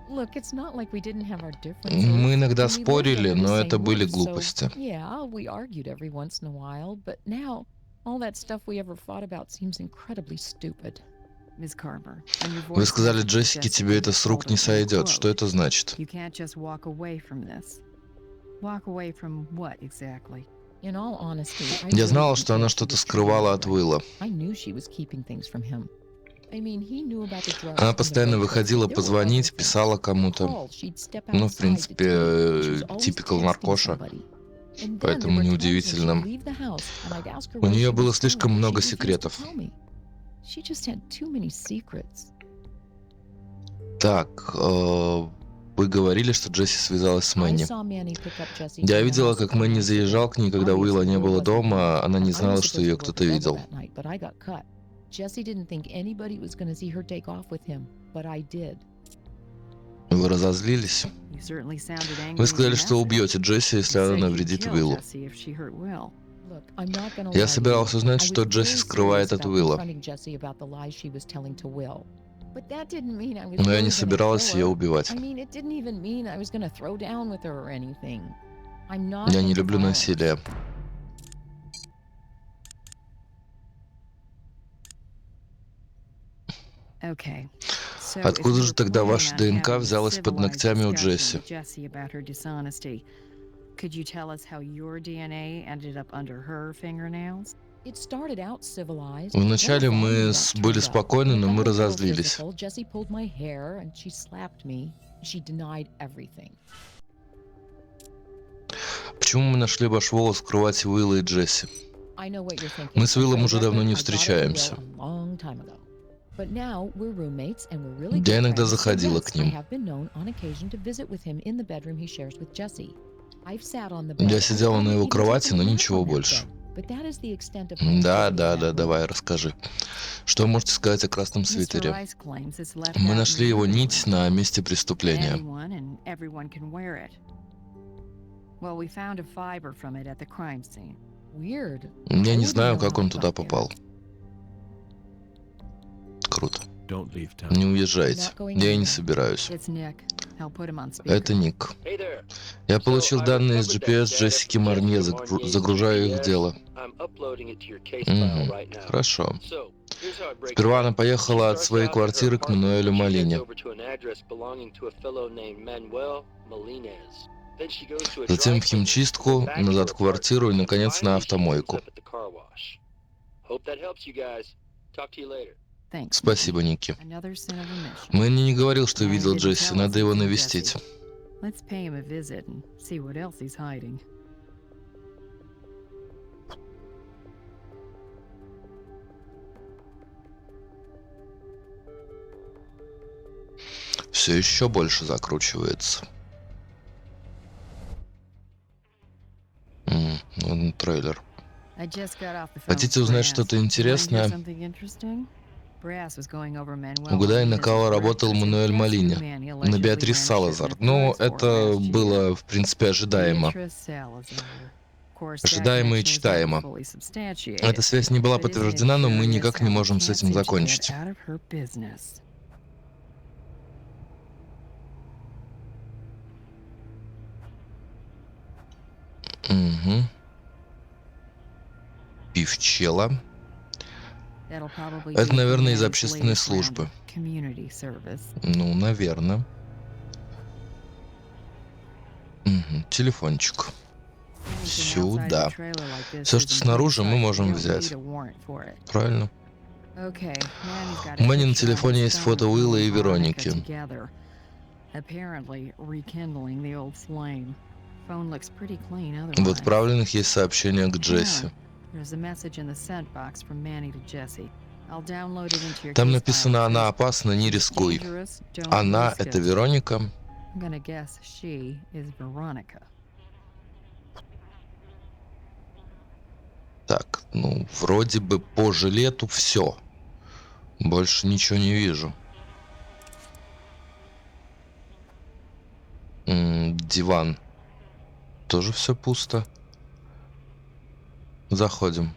Look, it's not like we didn't have our differences. Мы иногда спорили, но это были глупости. Yeah, we argued every once in a while, but now all that stuff we ever fought about seems incredibly stupid. Вы сказали Джессике, тебе это с рук не сойдет. Что это значит? Я знала, что она что-то скрывала от Уилла. Она постоянно выходила позвонить, писала кому-то. Ну, в принципе, типикал наркоша. Поэтому неудивительно. У нее было слишком много секретов. Так, вы говорили, что Джесси связалась с Мэнни. Я видела, как Мэнни заезжал к ней, когда Уилла не было дома, она не знала, что ее кто-то видел. Вы разозлились? Вы сказали, что убьете Джесси, если она навредит Уиллу. Я собирался узнать, что Джесси скрывает от Уилла. But that didn't mean I was Но я не really gonna собиралась kill ее her. убивать. I mean, it didn't even mean I was gonna throw down with her or anything. I'm not Я не into люблю violence. насилие. Okay. So if Откуда you же were тогда planning ваша on ДНК having a взялась под civilized ногтями у discussion Джесси? with Jessie about her dishonesty, could you tell us how your DNA ended up under her fingernails? It started out civilized. Вначале What a мы volume that были turned up. спокойны, When it но got мы a little разозлились. physical, Jessie pulled my hair and she slapped me. She denied everything. Почему мы нашли ваш волос в кровати Уилла и Джесси? I know what you're thinking. Мы с Уиллом For the уже давно record, не I got it to встречаемся. Will a long time ago. But now we're roommates and we're really Я good иногда friends, so заходила yes, к I ним. have been known on occasion to visit with him in the bedroom he shares with Jessie. I've sat on the bed. Я and сидела на probably его even кровати, taken a но nap ничего on that больше. bed. But that is the extent of my Да, activity in да, that да, room. давай, расскажи. Что вы можете сказать о красном Mr. свитере? Rice claims it's left Мы out in нашли the его living нить room. на месте преступления. Anyone and everyone can wear it. Well, we found a fiber from it at the crime scene. Weird. Я I не wouldn't знаю, know как how он it туда got there. попал. Круто. Don't leave town. Не уезжайте. Я и не собираюсь. It's Nick. I'll put him on speaker. Это Ник. Hey there. Я So, получил I данные из recovered that GPS data Джессики from Марнье, Jessica Marnier's загружаю их в GPS. дело. I'm uploading it to your case file right now. Хорошо. So, here's how it breaks Сперва down. она поехала She от starts своей out at her квартиры к apartment, Мануэлю where she heads Малине. over to an address belonging to a fellow named Manuel Molines. Then she goes to a Затем dry в cleaner, химчистку, back to назад her в квартиру и, apartment, and наконец, на finally she ends автомойку. up at the car wash. Hope that helps you guys. Talk to you later. Thanks. Спасибо, Ники. Another sin of omission. Мэнни не говорил, что And видел didn't Джесси, tell us надо he's его seen навестить. Jessie. Let's pay him a visit and see what else he's hiding. Все еще больше закручивается. Вон трейлер. I just got off the phone Хотите with узнать Brass. что-то Wanna hear интересное? something interesting? Brass was going over Manuel Угадай, на Molina's кого работал records, and Мануэль guess who Малине? man he На allegedly Беатрис ran Салазар. shipment Ну, drugs for это last year. было, в принципе, ожидаемо. Beatrice Salazar. Of course, that Ожидаемо и connection is читаемо. not fully substantiated. Эта связь не была But isn't it подтверждена, но мы curious никак не how we можем с can't этим seem to get закончить. out of her business? Угу. Пивчела. That'll probably Это, be наверное, из Manny's общественной latest round службы. of community service. Ну, наверное. Телефончик. Anything Сюда. outside of a trailer like this Все, is что in plain снаружи, мы sight. можем We don't взять. need a warrant for it. Правильно. Okay, Manny's got У a Мэнни на picture on телефоне his есть phone фото of Уилла him и and Veronica Вероники. together, apparently rekindling the old flame. Phone looks pretty clean В otherwise. отправленных есть сообщение к Джесси. There's a message in the sent box from Manny to Jesse. I'll download it into your Там case написано: file. «Она опасна, не рискуй». Dangerous, don't Она — risk это it. Вероника. I'm gonna guess she is Veronica. Так, ну, вроде бы по жилету все. Больше ничего не вижу. Диван. Тоже все пусто. Заходим.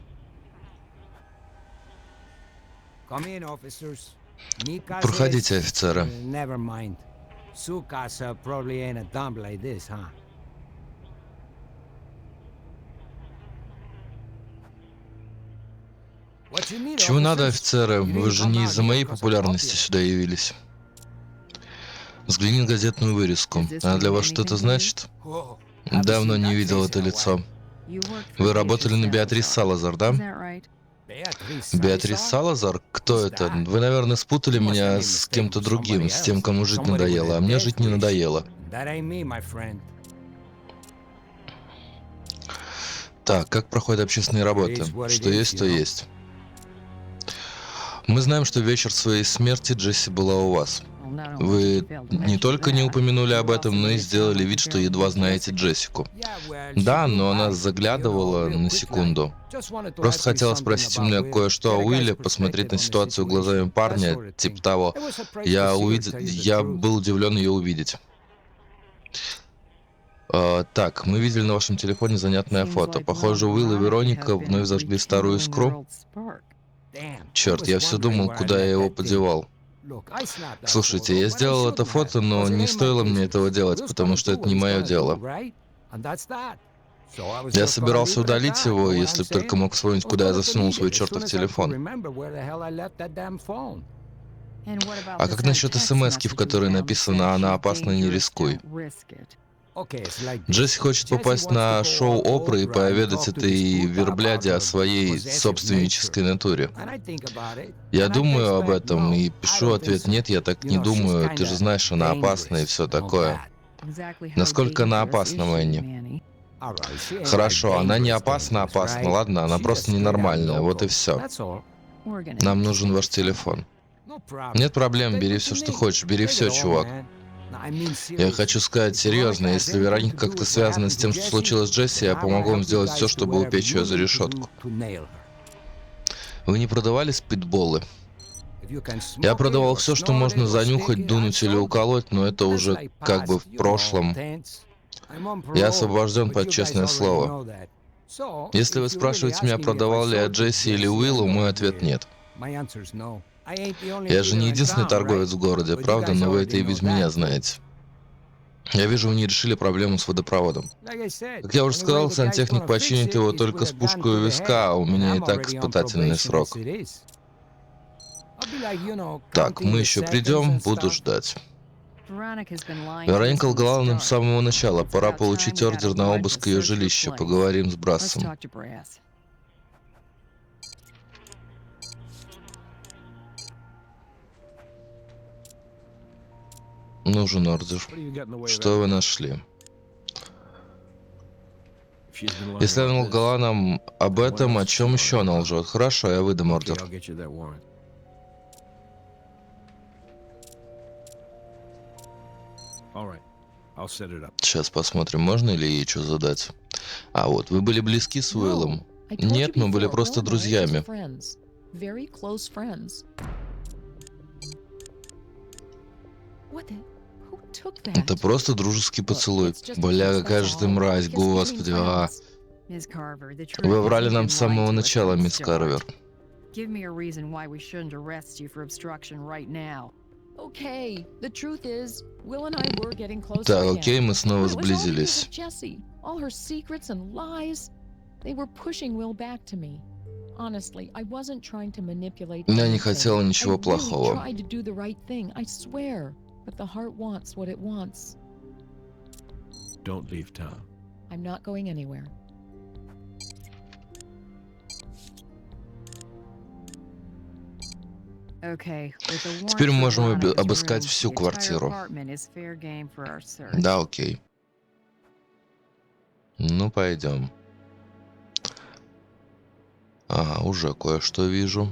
Come in, officers. Nika Проходите, says, офицеры. Never mind. Sukasa probably ain't a dump like this, huh? What you need, Чего надо, officers? офицеры? You Вы didn't же come не out из-за here моей 'cause of популярности coffee. сюда явились. Взгляни на газетную вырезку. Она для вас что-то значит? Oh, have you Давно seen не that видел face это in a лицо. while? You worked for Вы работали на Beatrice Беатрис Salazar. Салазар, да? Is that right? Beatrice Беатрис Salazar? Салазар? Кто это? Вы, наверное, спутали You must have меня been с mistaken кем-то with другим, somebody с тем, else. кому жить Somebody with надоело, a а мне death жить не wish. надоело. That ain't me, my friend. Так, как проходят общественные работы? It's what it Что is, есть, то you know. есть. Мы знаем, что вечер своей смерти Джесси была у вас. Well, not only Вы did you fail to не mention только не that, упомянули you об этом, also но и made it сделали sound вид, like что you едва barely knew знаете Jessica. Джессику. Yeah, well, she Да, blew но она by, заглядывала you know, real на quick секунду. like. Just wanted to Просто ask you хотела something спросить у about меня Will. кое-что о Get a guy's Уилле, perspective посмотреть на on the ситуацию situation. глазами That парня, sort of типа thing. того. I was surprised Я to see her, увидел, tell you the я truth. был удивлен ее увидеть. Так, мы видели на вашем телефоне занятное Seems фото. like Похоже, Will and Уилл и Veronica Вероника have been вновь зажгли старую rekindling their искру. old spark. Damn, I Черт, was я все wondering думал, where I куда я left его that thing. подевал. Слушайте, я сделал это фото, но не стоило мне этого делать, потому что это не мое дело. Я собирался удалить его, если б только мог вспомнить, куда я засунул свой чертов телефон. А как насчет смс-ки, в которой написано «Она опасна, не рискуй»? Джесси хочет попасть на шоу Опры и поведать этой вербляде о своей собственнической натуре. Я думаю об этом и пишу ответ «Нет, я так не думаю, ты же знаешь, она опасна» и все такое. Насколько она опасна, Мэнни? Хорошо, она не опасна, ладно, она просто ненормальная, вот и все. Нам нужен ваш телефон. Нет проблем, бери все, что хочешь, бери все, чувак. Я хочу сказать серьезно, если Вероника как-то связана с тем, что случилось с Джесси, я помогу вам сделать все, чтобы упечь ее за решетку. Вы не продавали спидболы? Я продавал все, что можно занюхать, дунуть или уколоть, но это уже как бы в прошлом. Я освобожден под честное слово. Если вы спрашиваете меня, продавал ли я Джесси или Уиллу, мой ответ нет. Я же не единственный торговец в городе, правда, но вы это и без меня знаете. Я вижу, вы не решили проблему с водопроводом. Как я уже сказал, сантехник починит его только с пушкой у виска, а у меня и так испытательный срок. Так, мы еще придем, буду ждать. Вероника лгала нам с самого начала. Пора получить ордер на обыск ее жилища. Поговорим с Брассом. Нужен ордер. Что вы нашли? Если она лгала нам об этом, о чем еще она лжет? Хорошо, я выдам ордер. Сейчас посмотрим, можно ли ей что задать. А вот, вы были близки с Уиллом? Нет, мы были просто друзьями. Это просто дружеский поцелуй. Бля, какая же ты мразь, господи, а. Вы врали нам с самого начала, мисс Карвер. Так, окей, мы снова сблизились. Я не хотела ничего плохого. But the heart wants what it wants. Don't leave town. I'm not going anywhere. Теперь мы можем обыскать всю квартиру. Да, окей. Ну, пойдем. Ага, уже кое-что вижу.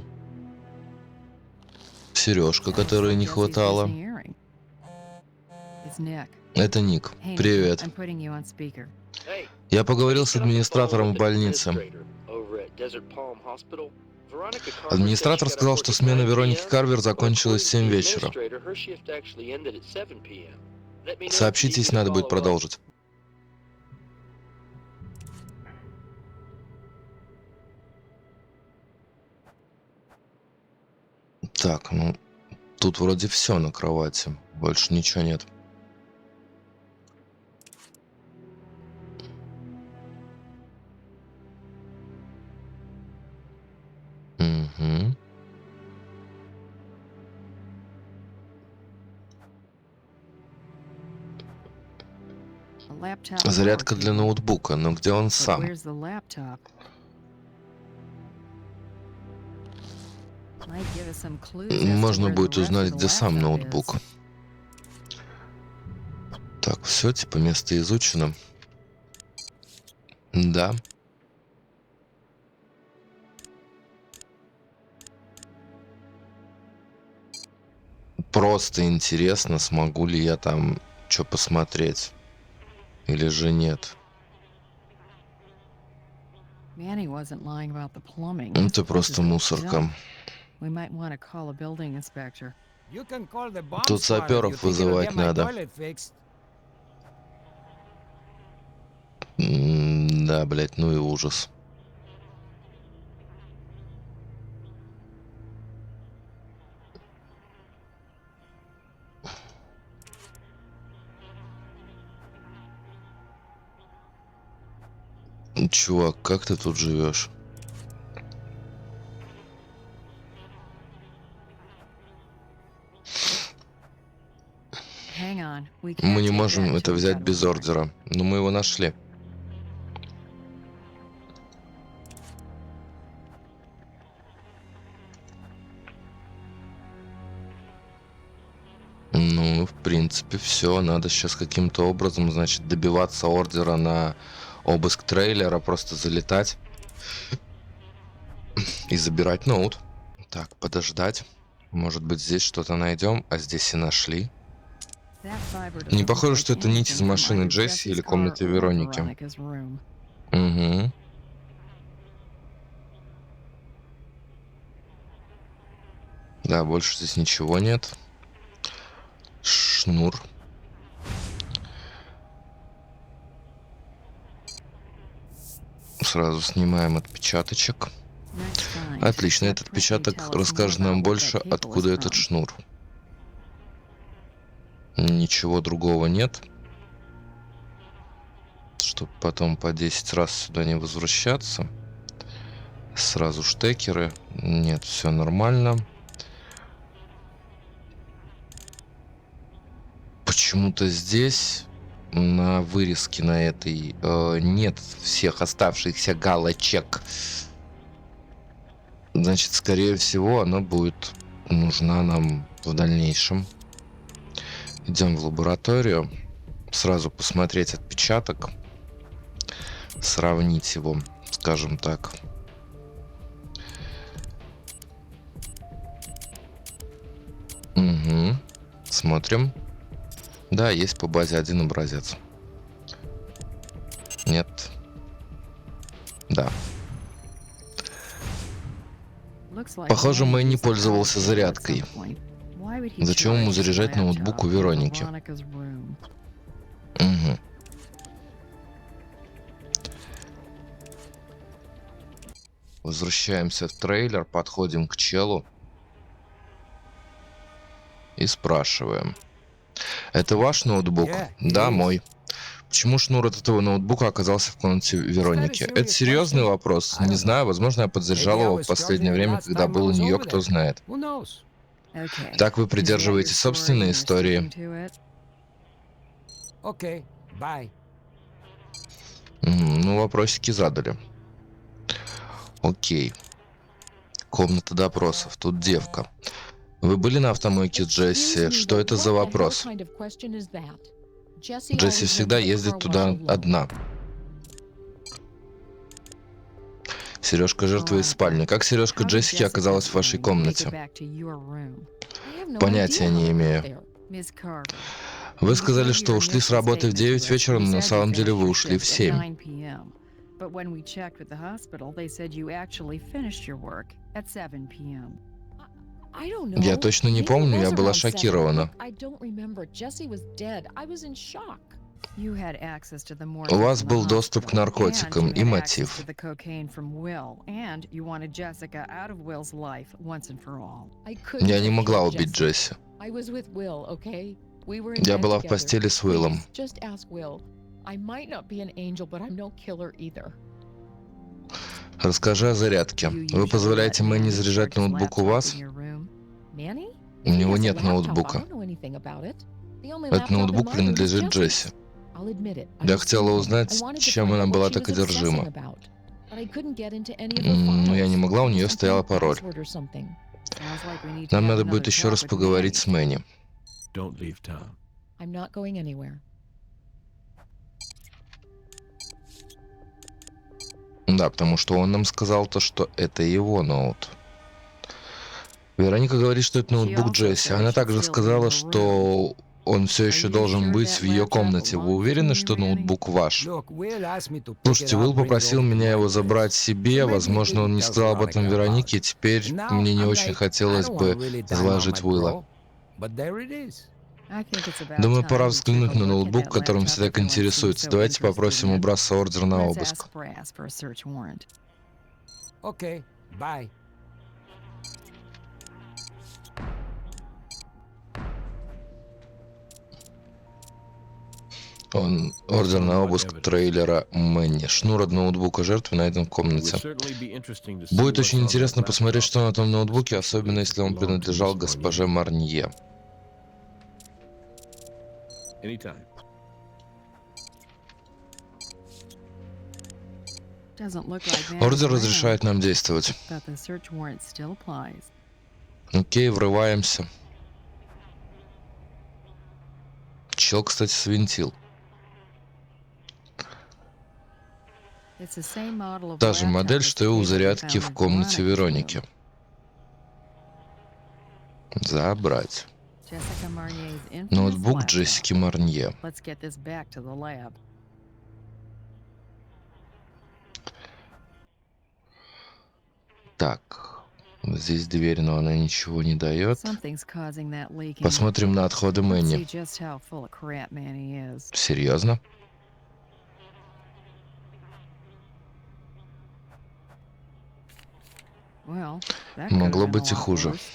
Сережка, которой не хватало. Это Ник. Привет. Я поговорил с администратором в больнице. Администратор сказал, что смена Вероники Карвер закончилась в 7 вечера. Сообщите, если надо будет продолжить. Так, ну, тут вроде все на кровати. Больше ничего нет. Угу. Зарядка для ноутбука, но где он сам? Можно будет узнать, где сам ноутбук. Так, все, типа место изучено. Да. Просто интересно, смогу ли я там что посмотреть. Или же нет. Это просто мусорка. Тут саперов вызывать надо. Да, блять, ну и ужас. Чувак, как ты тут живешь? Hang on. We Мы can't не take можем that это until we взять got a без warrant. ордера, но мы его нашли. Ну, в принципе, все. Надо сейчас каким-то образом, значит, добиваться ордера на обыск трейлера, просто залетать и забирать ноут. Так, подождать. Может быть, здесь что-то найдем, а здесь и нашли. That fiber Не doesn't похоже, look что like это нить из anything from машины either Джесси или Jesse's car комнаты or Вероники. Veronica's room. Угу. Да, больше здесь ничего нет. Шнур. Сразу снимаем отпечаточек. Next find. Отлично, That этот print may отпечаток tell us more расскажет about нам what больше, that cable is откуда этот from. шнур. Ничего другого нет. Чтобы потом по 10 раз сюда не возвращаться. Сразу штекеры. Нет, все нормально. Почему-то здесь на вырезке на этой нет всех оставшихся галочек. Значит, скорее всего, она будет нужна нам в дальнейшем. Идем в лабораторию. Сразу посмотреть отпечаток. Сравнить его, скажем так. Угу. Смотрим. Да, есть по базе один образец. Нет. Да. Похоже, Мэй не пользовался зарядкой. Зачем ему заряжать ноутбук у Вероники? Угу. Возвращаемся в трейлер, подходим к челу и спрашиваем. Это ваш ноутбук? Да, мой. Почему шнур от этого ноутбука оказался в комнате Вероники? Это серьезный вопрос. Не знаю, возможно, я подзаряжал его в последнее время, когда был у нее, кто знает. Так вы придерживаете собственной истории. Окей, bye. Ну, вопросики задали. Окей. Комната допросов. Тут девка. Вы были на автомойке с Джесси? Что это за вопрос? Джесси всегда ездит туда одна. Сережка жертвы из спальни. Как сережка Джессики оказалась в вашей комнате? Понятия не имею. Вы сказали, что ушли с работы в 9 вечера, но на самом деле вы ушли в 7. But when we checked with the hospital, they said you actually finished your work at 7 p.m. Я точно не помню, я была шокирована. У вас был доступ к наркотикам и мотив. Я не могла убить Джесси. Я была в постели с Уиллом. Расскажи о зарядке. Вы позволяете Мэнни заряжать ноутбук у вас? У него нет ноутбука. Этот ноутбук принадлежит Джесси. Я хотела узнать, чем она была так одержима. Но я не могла, у нее стоял пароль. Нам надо будет еще раз поговорить с Мэнни. Don't leave town. Да, потому что он нам сказал то, что это его ноут. Вероника говорит, что это ноутбук Джесси. Она также сказала, что он все еще должен быть в ее комнате. Вы уверены, что ноутбук ваш? Слушайте, Уилл попросил меня его забрать себе. Возможно, он не сказал об этом Веронике. Теперь мне не очень хотелось бы заложить Уилла. Думаю, пора взглянуть на ноутбук, которым все так интересуются. Давайте попросим у Брасса ордер на обыск. Окей, bye. Ордер на обыск трейлера Мэнни. Шнур от ноутбука жертвы найден в комнате. Будет очень интересно посмотреть, что на том ноутбуке, особенно если он принадлежал госпоже Марнье. Doesn't look like Manny's Ордер around, разрешает нам действовать. but the search warrant still applies. Окей, врываемся. Чел, кстати, свинтил. It's the same model of Та же laptop модель, as что и the у case we зарядки found в in комнате Veronica's Вероники. room. Забрать. Jessica Marnier's infamous Ноутбук laptop. Джессики Марнье. Let's get this back to the lab. Так. Здесь дверь, но она ничего не дает. Something's causing that leaking. Посмотрим на отходы Let's see Мэнни. just how full of crap Manny is. Серьезно? Well, that could have Могло been a быть и lot хуже. worse.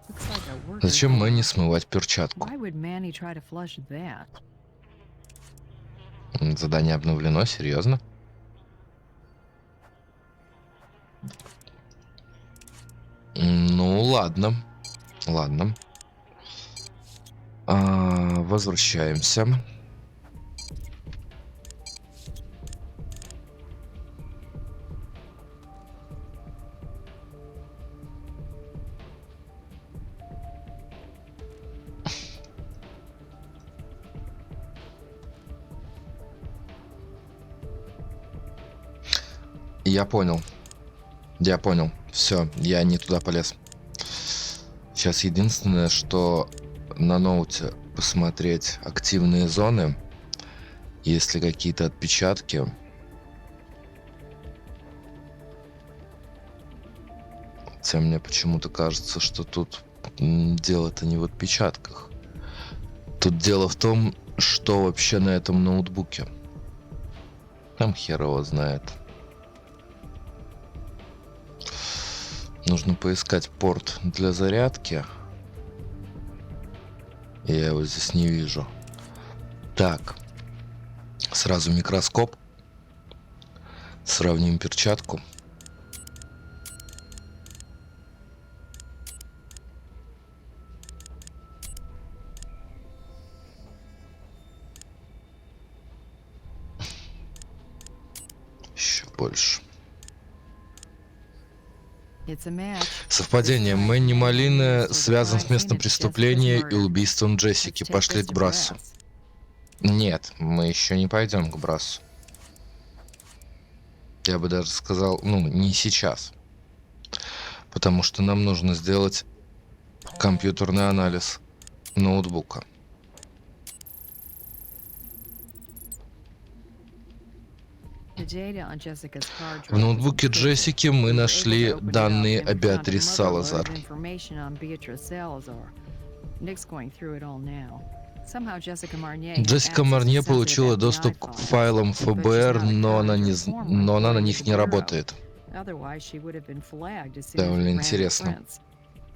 Looks like a worker's Зачем glove. Мэнни смывать перчатку? Why would Manny try to flush that? Задание обновлено, серьезно? Ну, ладно. Ладно. Возвращаемся. Я понял. Я понял. Все, я не туда полез. Сейчас единственное, что на ноуте посмотреть активные зоны, есть ли какие-то отпечатки. Хотя мне почему-то кажется, что тут дело-то не в отпечатках. Тут дело в том, что вообще на этом ноутбуке. Там хер его знает. Нужно поискать порт для зарядки. Я его здесь не вижу. Так. Сразу микроскоп. Сравним перчатку. Еще больше. It's a match. Совпадение. Мэнни Малина связан с местом преступления и убийством Джессики. Let's take Пошли this к to Брассу. Brass. Нет, мы еще не пойдем к Брассу. Я бы даже сказал, не сейчас. Потому что нам нужно сделать компьютерный анализ ноутбука. The data on Jessica's hard drive В ноутбуке was encrypted. Джессики мы We were able нашли to open it up данные and о we found Беатрис a motherload Салазар. of information on Beatrice Salazar. Nick's going through it all now. Somehow Jessica Marnier had Джессика access to Марнье sensitive получила FBI доступ к files. файлам But she's ФБР, not a но она на account них не Bureau. работает. Otherwise, she would have been flagged as soon as Довольно we ran her интересно. prints.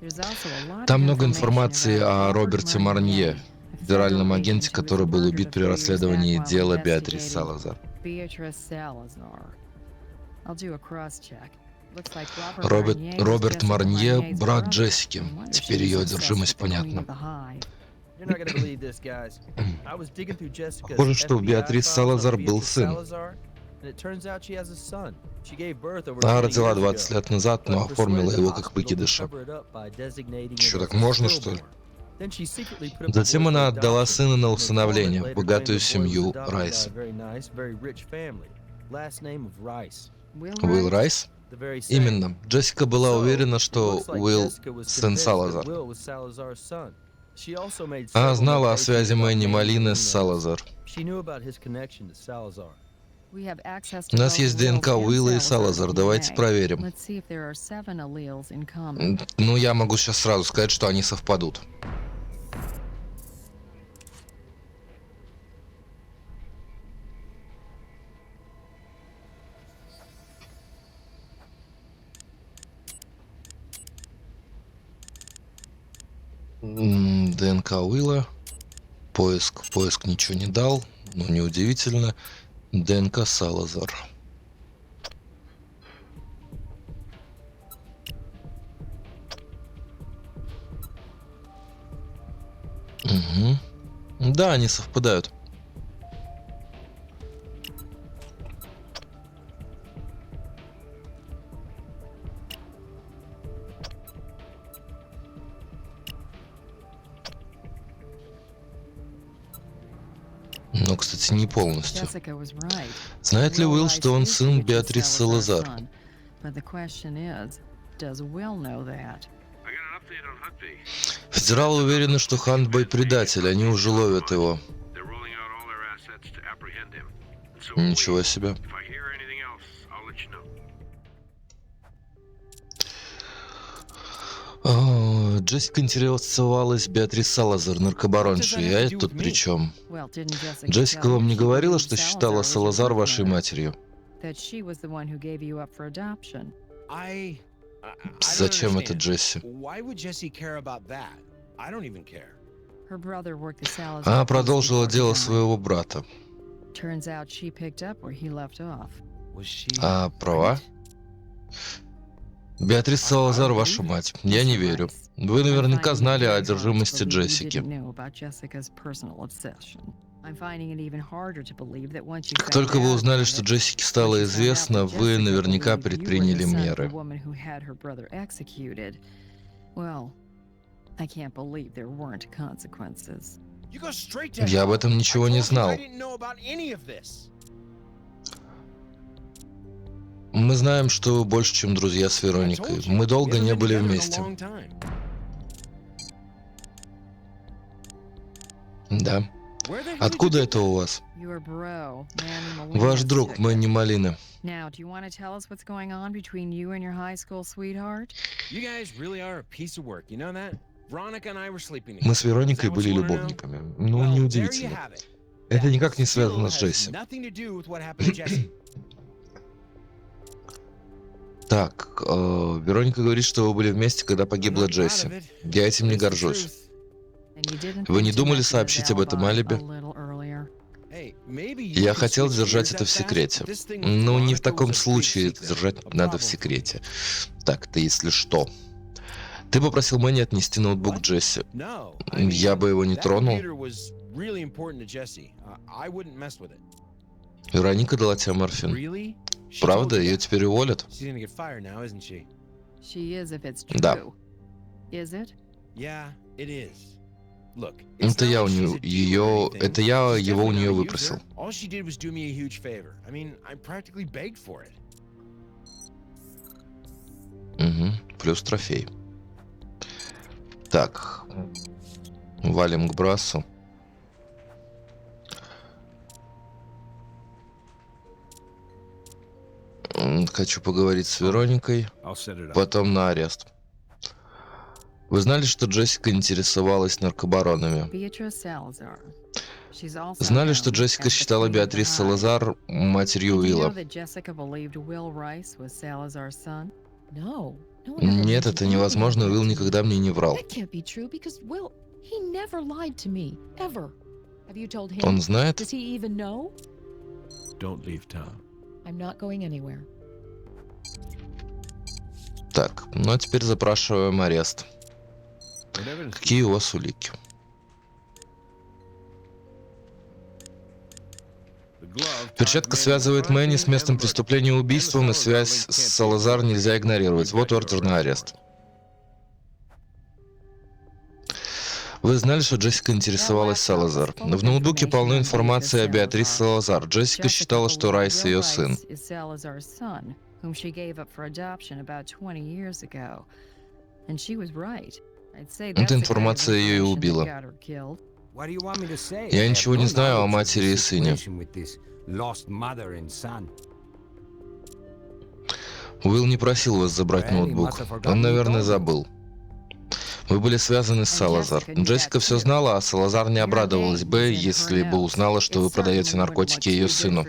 There's also a lot Там of много information информации about о Robert Роберте Marnier, Марнье, a федеральном federal агенте, agent who was который был murdered убит a при few years расследовании back while дела Беатрис investigating Салазар. Beatrice Salazar. I'll do a cross-check. Looks like Роберт Марнье, Marnier's брат brother. Джессики. No wonder Теперь she was ее obsessed одержимость with the Queen понятна. of the Hive. You're not gonna believe this, guys. I was digging through Jessica's Похоже, что у FBI Беатрис files on Салазар был Beatrice сын. Salazar, and it turns out she has a son. She gave birth over Она 20 родила years 20 ago, лет назад, но but оформила persuaded the его как hospital to выкидыша. cover it up by designating it Чё, as так a можно, что ли? stillborn. Then she secretly put up a Затем boy она for отдала adoption, сына на and the усыновление informant в later богатую claimed the boy was семью adopted by Райс. a very nice, very rich family. Last name of Rice. Уилл Райс? The very same. Именно. Джессика была So, уверена, it что looks like Уилл Jessica was сын convinced that Салазар. Will was Salazar's son. She also made Она several знала о notations связи about Мэнни Manny Малины Molina. с Салазар. She knew about his connection to Salazar. We have access У to нас both есть Will's ДНК and Уилла и Salazar's Салазар. Давайте DNA. проверим. Let's see if there are 7 alleles in common. Ну, я могу сейчас сразу сказать, что они совпадут. ДНК Уилла. Поиск ничего не дал. Но неудивительно. ДНК Салазар. Угу. Да, они совпадают. Но, кстати, не полностью. Jessica was right. Знает ли Уилл, что он сын Беатрис Salazar's Салазар? son. But the question is, does Will know that? I got an update on Hutby. Федералы уверены, что Хантбой предатель, они уже ловят его. They're rolling out all their assets to apprehend him. And so are Ничего we. себе. If I hear anything else, I'll let you know. Джессика интересовалась Беатрис Салазар, наркобароншей. А это тут при чем? Well, didn't Jessica Джессика tell you вам не she говорила, believed что Salazar считала was your Салазар birth вашей mother? матерью? That she was the one who gave you up for adoption. I don't Зачем это understand. Джесси? Why would Jesse care about that? I don't even care. Her brother worked the Salazar Она case продолжила before he дело died. своего брата. Turns out she picked up where he left off. Was she? А права? Беатрис Салазар ваша мать. Я не верю. Вы наверняка знали о одержимости Джессики. Как только вы узнали, что Джессике стало известно, вы наверняка предприняли меры. You go straight to Я об hell. этом ничего I не told you знал. I didn't know about any of this. Мы знаем, что вы больше, чем друзья с I Вероникой. told you, Мы we долго haven't не been были together in a вместе. long time. Да. Where the hell did Откуда you это get у вас? Ваш Ваш друг Мэнни Малина. Now, do you want to tell us what's going on between you and your high school sweetheart? that? You guys really are a piece of work. You know that? Veronica and I were sleeping Мы together. с Вероникой Is that what были you wanna know? любовниками. Ну, Well, there you неудивительно. have it. Это That никак не still связано с has Джесси. nothing to do with what happened to Jesse. Так, Вероника говорит, что вы были вместе, когда I'm погибла not proud Джесси. of it, Я этим but не it's the горжусь. truth. And you didn't Вы не think to думали mention his сообщить об этом alibi алиби? a little earlier? Hey, maybe you Я can хотел switch держать gears это that в fast, секрете. but this thing with Но не в Veronica таком was a big случае это secret, держать a надо в problem. секрете. Так, ты если что. Ты попросил Мэнни отнести ноутбук What? Джесси. No, I mean, Я бы его не that тронул. computer was really important to Jesse. I wouldn't mess with it. Вероника дала тебе морфин. Really? She Правда? told you Ее that? теперь уволят? She's gonna get fired now, isn't she? She is if it's Да. true. Is it? Yeah, it is. Look, Это it's я not у like she's нее, a diva or anything. это я She's его у definitely нее not a выпросил. user. All she did was do me a huge favor. I mean, I practically begged for it. Угу. Плюс трофей. Так. Валим к Брассу. Хочу поговорить с Вероникой, I'll set it up. потом на арест. Вы знали, что Джессика интересовалась наркобаронами? Beatrice Salazar. She's also Знали, что known Джессика as the считала Queen of the Беатрис Hive. Салазар матерью And do you know Уилла? that Jessica believed Will Rice was Salazar's son? No. No one ever Нет, mentioned это anything невозможно. like Уилл that to me. никогда мне не врал. That can't be true because Will, he never lied to me, ever. Have you told him? Он знает? Does he even know? Don't leave town. I'm not going anywhere. Так, ну а теперь запрашиваем арест. What evidence? Какие у вас улики? The glove Перчатка связывает Мэнни с местом преступления убийством, и связь с Салазар нельзя игнорировать. Вот ордер на арест. Вы знали, что Джессика интересовалась Салазар? В ноутбуке полно информации о Беатрис Салазар. Джессика считала, что Райс ее сын. Whom she gave up for adoption about 20 years ago. And she was right. I'd say Эта that's the kind of информация ее и information that убила. got her killed. What do you want me to say? Я I have ничего не no знаю о knowledge of матери the и сыне. situation with this lost mother and son. Уилл не просил вас забрать ноутбук. Он, наверное, забыл. Вы были связаны с Салазар. Джессика все знала, а Салазар не обрадовалась бы, если бы узнала, что вы продаете наркотики ее сыну.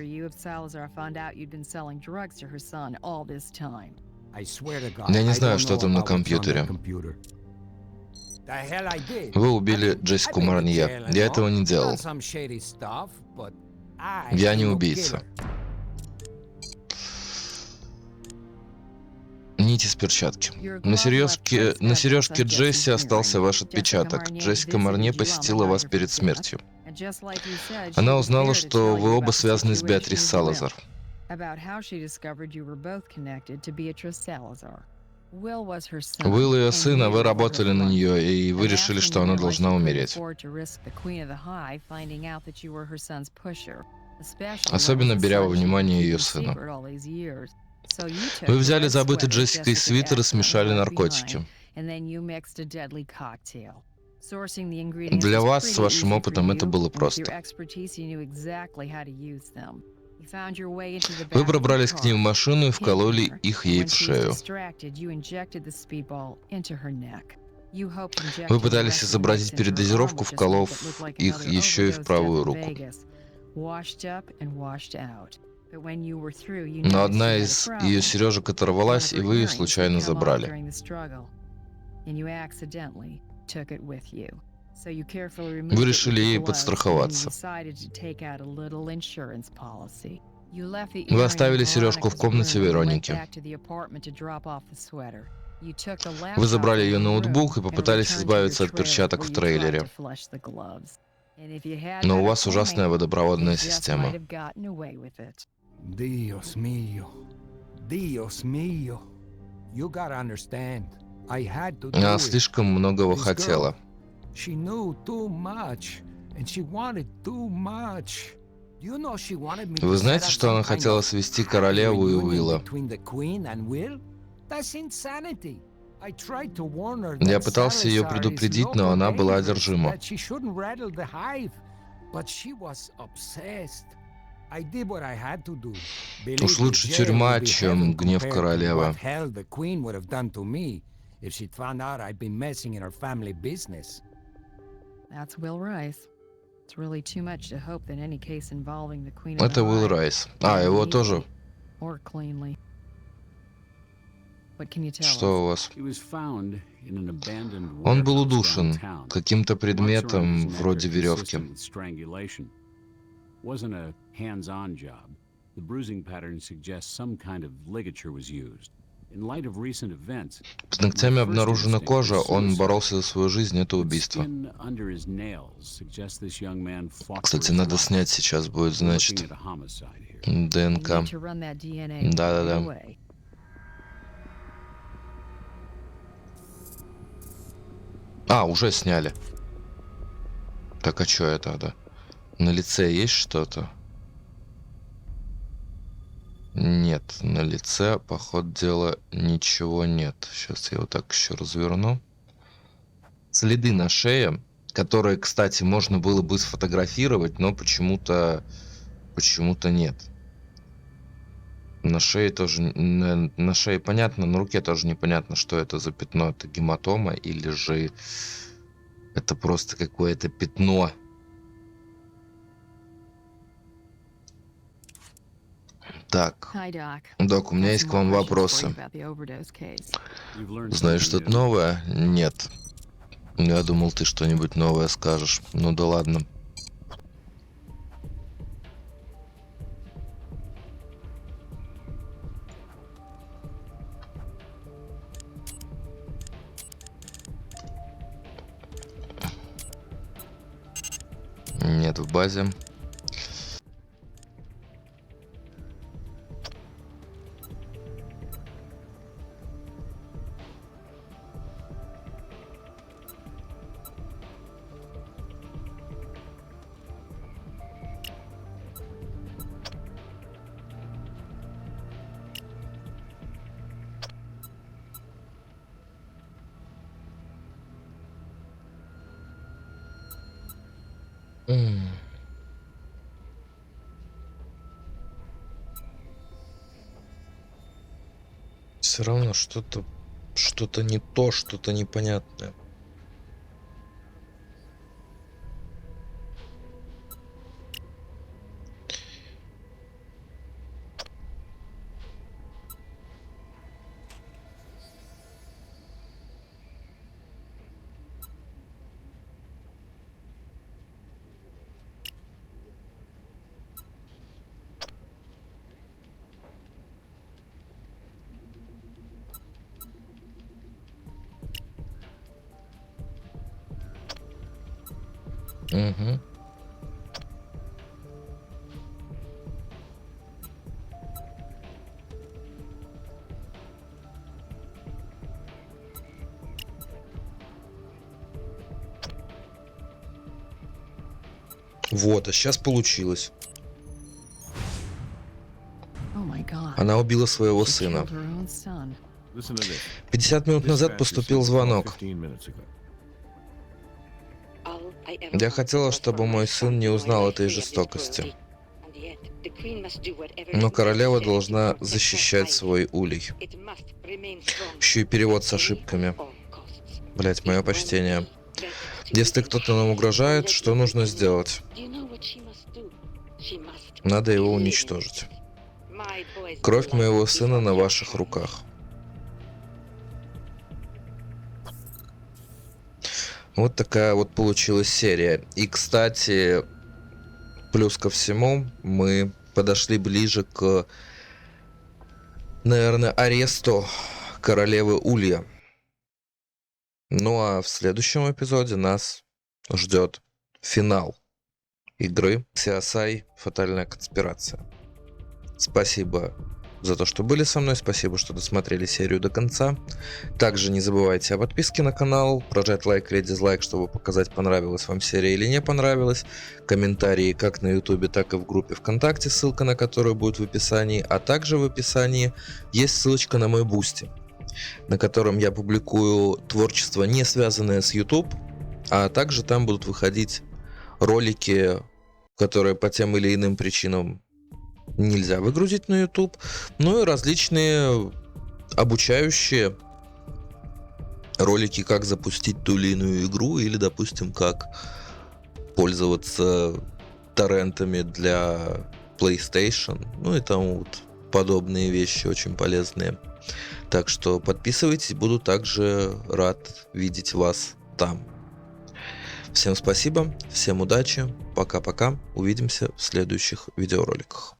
I swear to God, Я не I знаю, don't что know там на about what's on that компьютере. computer. The hell I did. Вы убили I mean, Джессику I've been to Марнье. jail and Я all, этого не done делал. some shady stuff, but I Я ain't не no убийца. killer. Нить из перчатки. Your На glove left сережке, trace на evidence сережке on Джесси Jessie's остался hearing. ваш Jessica отпечаток. Marnier Джессика visited Марнье you on the посетила вас Dodger перед for death, смертью. and just like you said, she Она was узнала, there to что tell вы you оба about the связаны с situation Беатрис as well, Салазар. about how she discovered you were both connected to Beatrice Salazar. Will was her son, Уилл ее and сын, а you вы were her работали на flunky. нее, и вы And решили, asking что you она realized должна you couldn't умереть. afford to risk the Queen of the High finding out that you were her son's pusher, especially when it Особенно was a беря во son she'd been внимание ее keeping сына. secret all these years. So you took Вы the взяли red забытый sweater Джессикой Jessica свитер и accidentally смешали left наркотики. behind, and then you mixed a deadly cocktail. Sourcing the ingredients Для was вас, с pretty вашим easy for опытом, это you, было and with your просто. expertise, you knew exactly how to use them. You found your way into the Вы back of her пробрались к ней в car, машину и pinned вкололи her, их and ей when в she was шею. distracted, you injected the speedball into her neck. You hoped injecting Вы the пытались rest of the mix изобразить into her arm передозировку, would just make it вколов look like их another еще и в overdose правую death in руку. Vegas, washed up and washed out. But when you were through, you Но noticed одна you had a из problem. ее сережек One of оторвалась, и her вы ее earrings had случайно come off забрали. during the struggle, and you accidentally took it with you. So you carefully removed Вы it with решили your ей gloves, and then you подстраховаться. decided to take out a little insurance policy. You left the Вы earring оставили in сережку в Veronica's комнате room and went Вероники. back to the apartment to drop off the sweater. You took the Вы laptop забрали from ее her room ноутбук и and попытались returned to your избавиться от trailer, перчаток where в you tried трейлере. to flush the gloves. And if you had Но у better вас ужасная planning, you водопроводная just might система. have gotten away with it. Dios mío. Dios mío. You gotta understand. I had to do Она it. слишком многого This хотела. girl, she knew too much, and she wanted too much. You know she wanted me Вы to set знаете, up что some она kind хотела of свести happy королеву и reunion Уилла? between the Queen and Will? That's insanity. I tried to warn her Я that пытался ее Salazar is предупредить, но local она была dangerous, одержима. that she shouldn't rattle the hive, but she was obsessed. I did what I had to do. Believe Уж me, лучше jail тюрьма, would be чем heaven гнев compared to королевы. what hell the Queen would have done to me if she'd found out I'd been messing in her family business. That's Will Rice. It's really too much to hope that any case involving the Queen of Это the Уилл High Райс. will А, end его neatly тоже. or cleanly. What can you tell us? Что у вас? He was found in an abandoned Он был warehouse удушен downtown. каким-то Marks around предметом his neck вроде are веревки. consistent with strangulation. Wasn't a hands-on job. The bruising pattern suggests some kind of ligature was used. In light of recent events, С ногтями my first обнаружена instinct кожа, was он suicide. боролся за свою жизнь, это But убийство. skin under his nails suggests this young man fought for Кстати, his надо life. снять сейчас будет, We're значит, looking at a homicide here. We ДНК. need to run that DNA right Да-да-да. away. А, уже сняли. Так, а что это, да? На лице есть что-то? Нет, на лице, по ходу дела, ничего нет. Сейчас я вот так еще разверну. Следы на шее, которые, кстати, можно было бы сфотографировать, но почему-то нет. На шее тоже, на шее понятно, на руке тоже непонятно, что это за пятно. Это гематома или же это просто какое-то пятно. Так, Hi, Doc. док, у меня Got есть some к more вам questions for you вопросы. about the overdose case. You've learned Знаешь something что-то new. новое? Нет. Я думал, ты что-нибудь новое скажешь. Ну да ладно. Нет в базе. Все равно что-то не то, что-то непонятное. Угу. Вот, а сейчас получилось. Oh my god. Она убила своего She сына. killed her own son. Listen to this. 50 минут назад Dispatch поступил received a call звонок. 15 minutes ago. Я хотела, чтобы мой сын не узнал этой жестокости. Но королева должна защищать свой улей. Еще и перевод с ошибками. Блять, мое почтение. Если кто-то нам угрожает, что нужно сделать? Надо его уничтожить. Кровь моего сына на ваших руках. Вот такая вот получилась серия. И, кстати, плюс ко всему, мы подошли ближе к, наверное, аресту королевы Улья. Ну а в следующем эпизоде нас ждет финал игры CSI Фатальная конспирация. Спасибо за то, что были со мной. Спасибо, что досмотрели серию до конца. Также не забывайте о подписке на канал, прожать лайк или дизлайк, чтобы показать, понравилась вам серия или не понравилась. Комментарии как на YouTube, так и в группе ВКонтакте, ссылка на которую будет в описании. А также в описании есть ссылочка на мой Бусти, на котором я публикую творчество, не связанное с YouTube, а также там будут выходить ролики, которые по тем или иным причинам нельзя выгрузить на YouTube, ну и различные обучающие ролики, как запустить ту или иную игру, или, допустим, как пользоваться торрентами для PlayStation, ну и тому вот подобные вещи очень полезные. Так что подписывайтесь, буду также рад видеть вас там. Всем спасибо, всем удачи, пока-пока, увидимся в следующих видеороликах.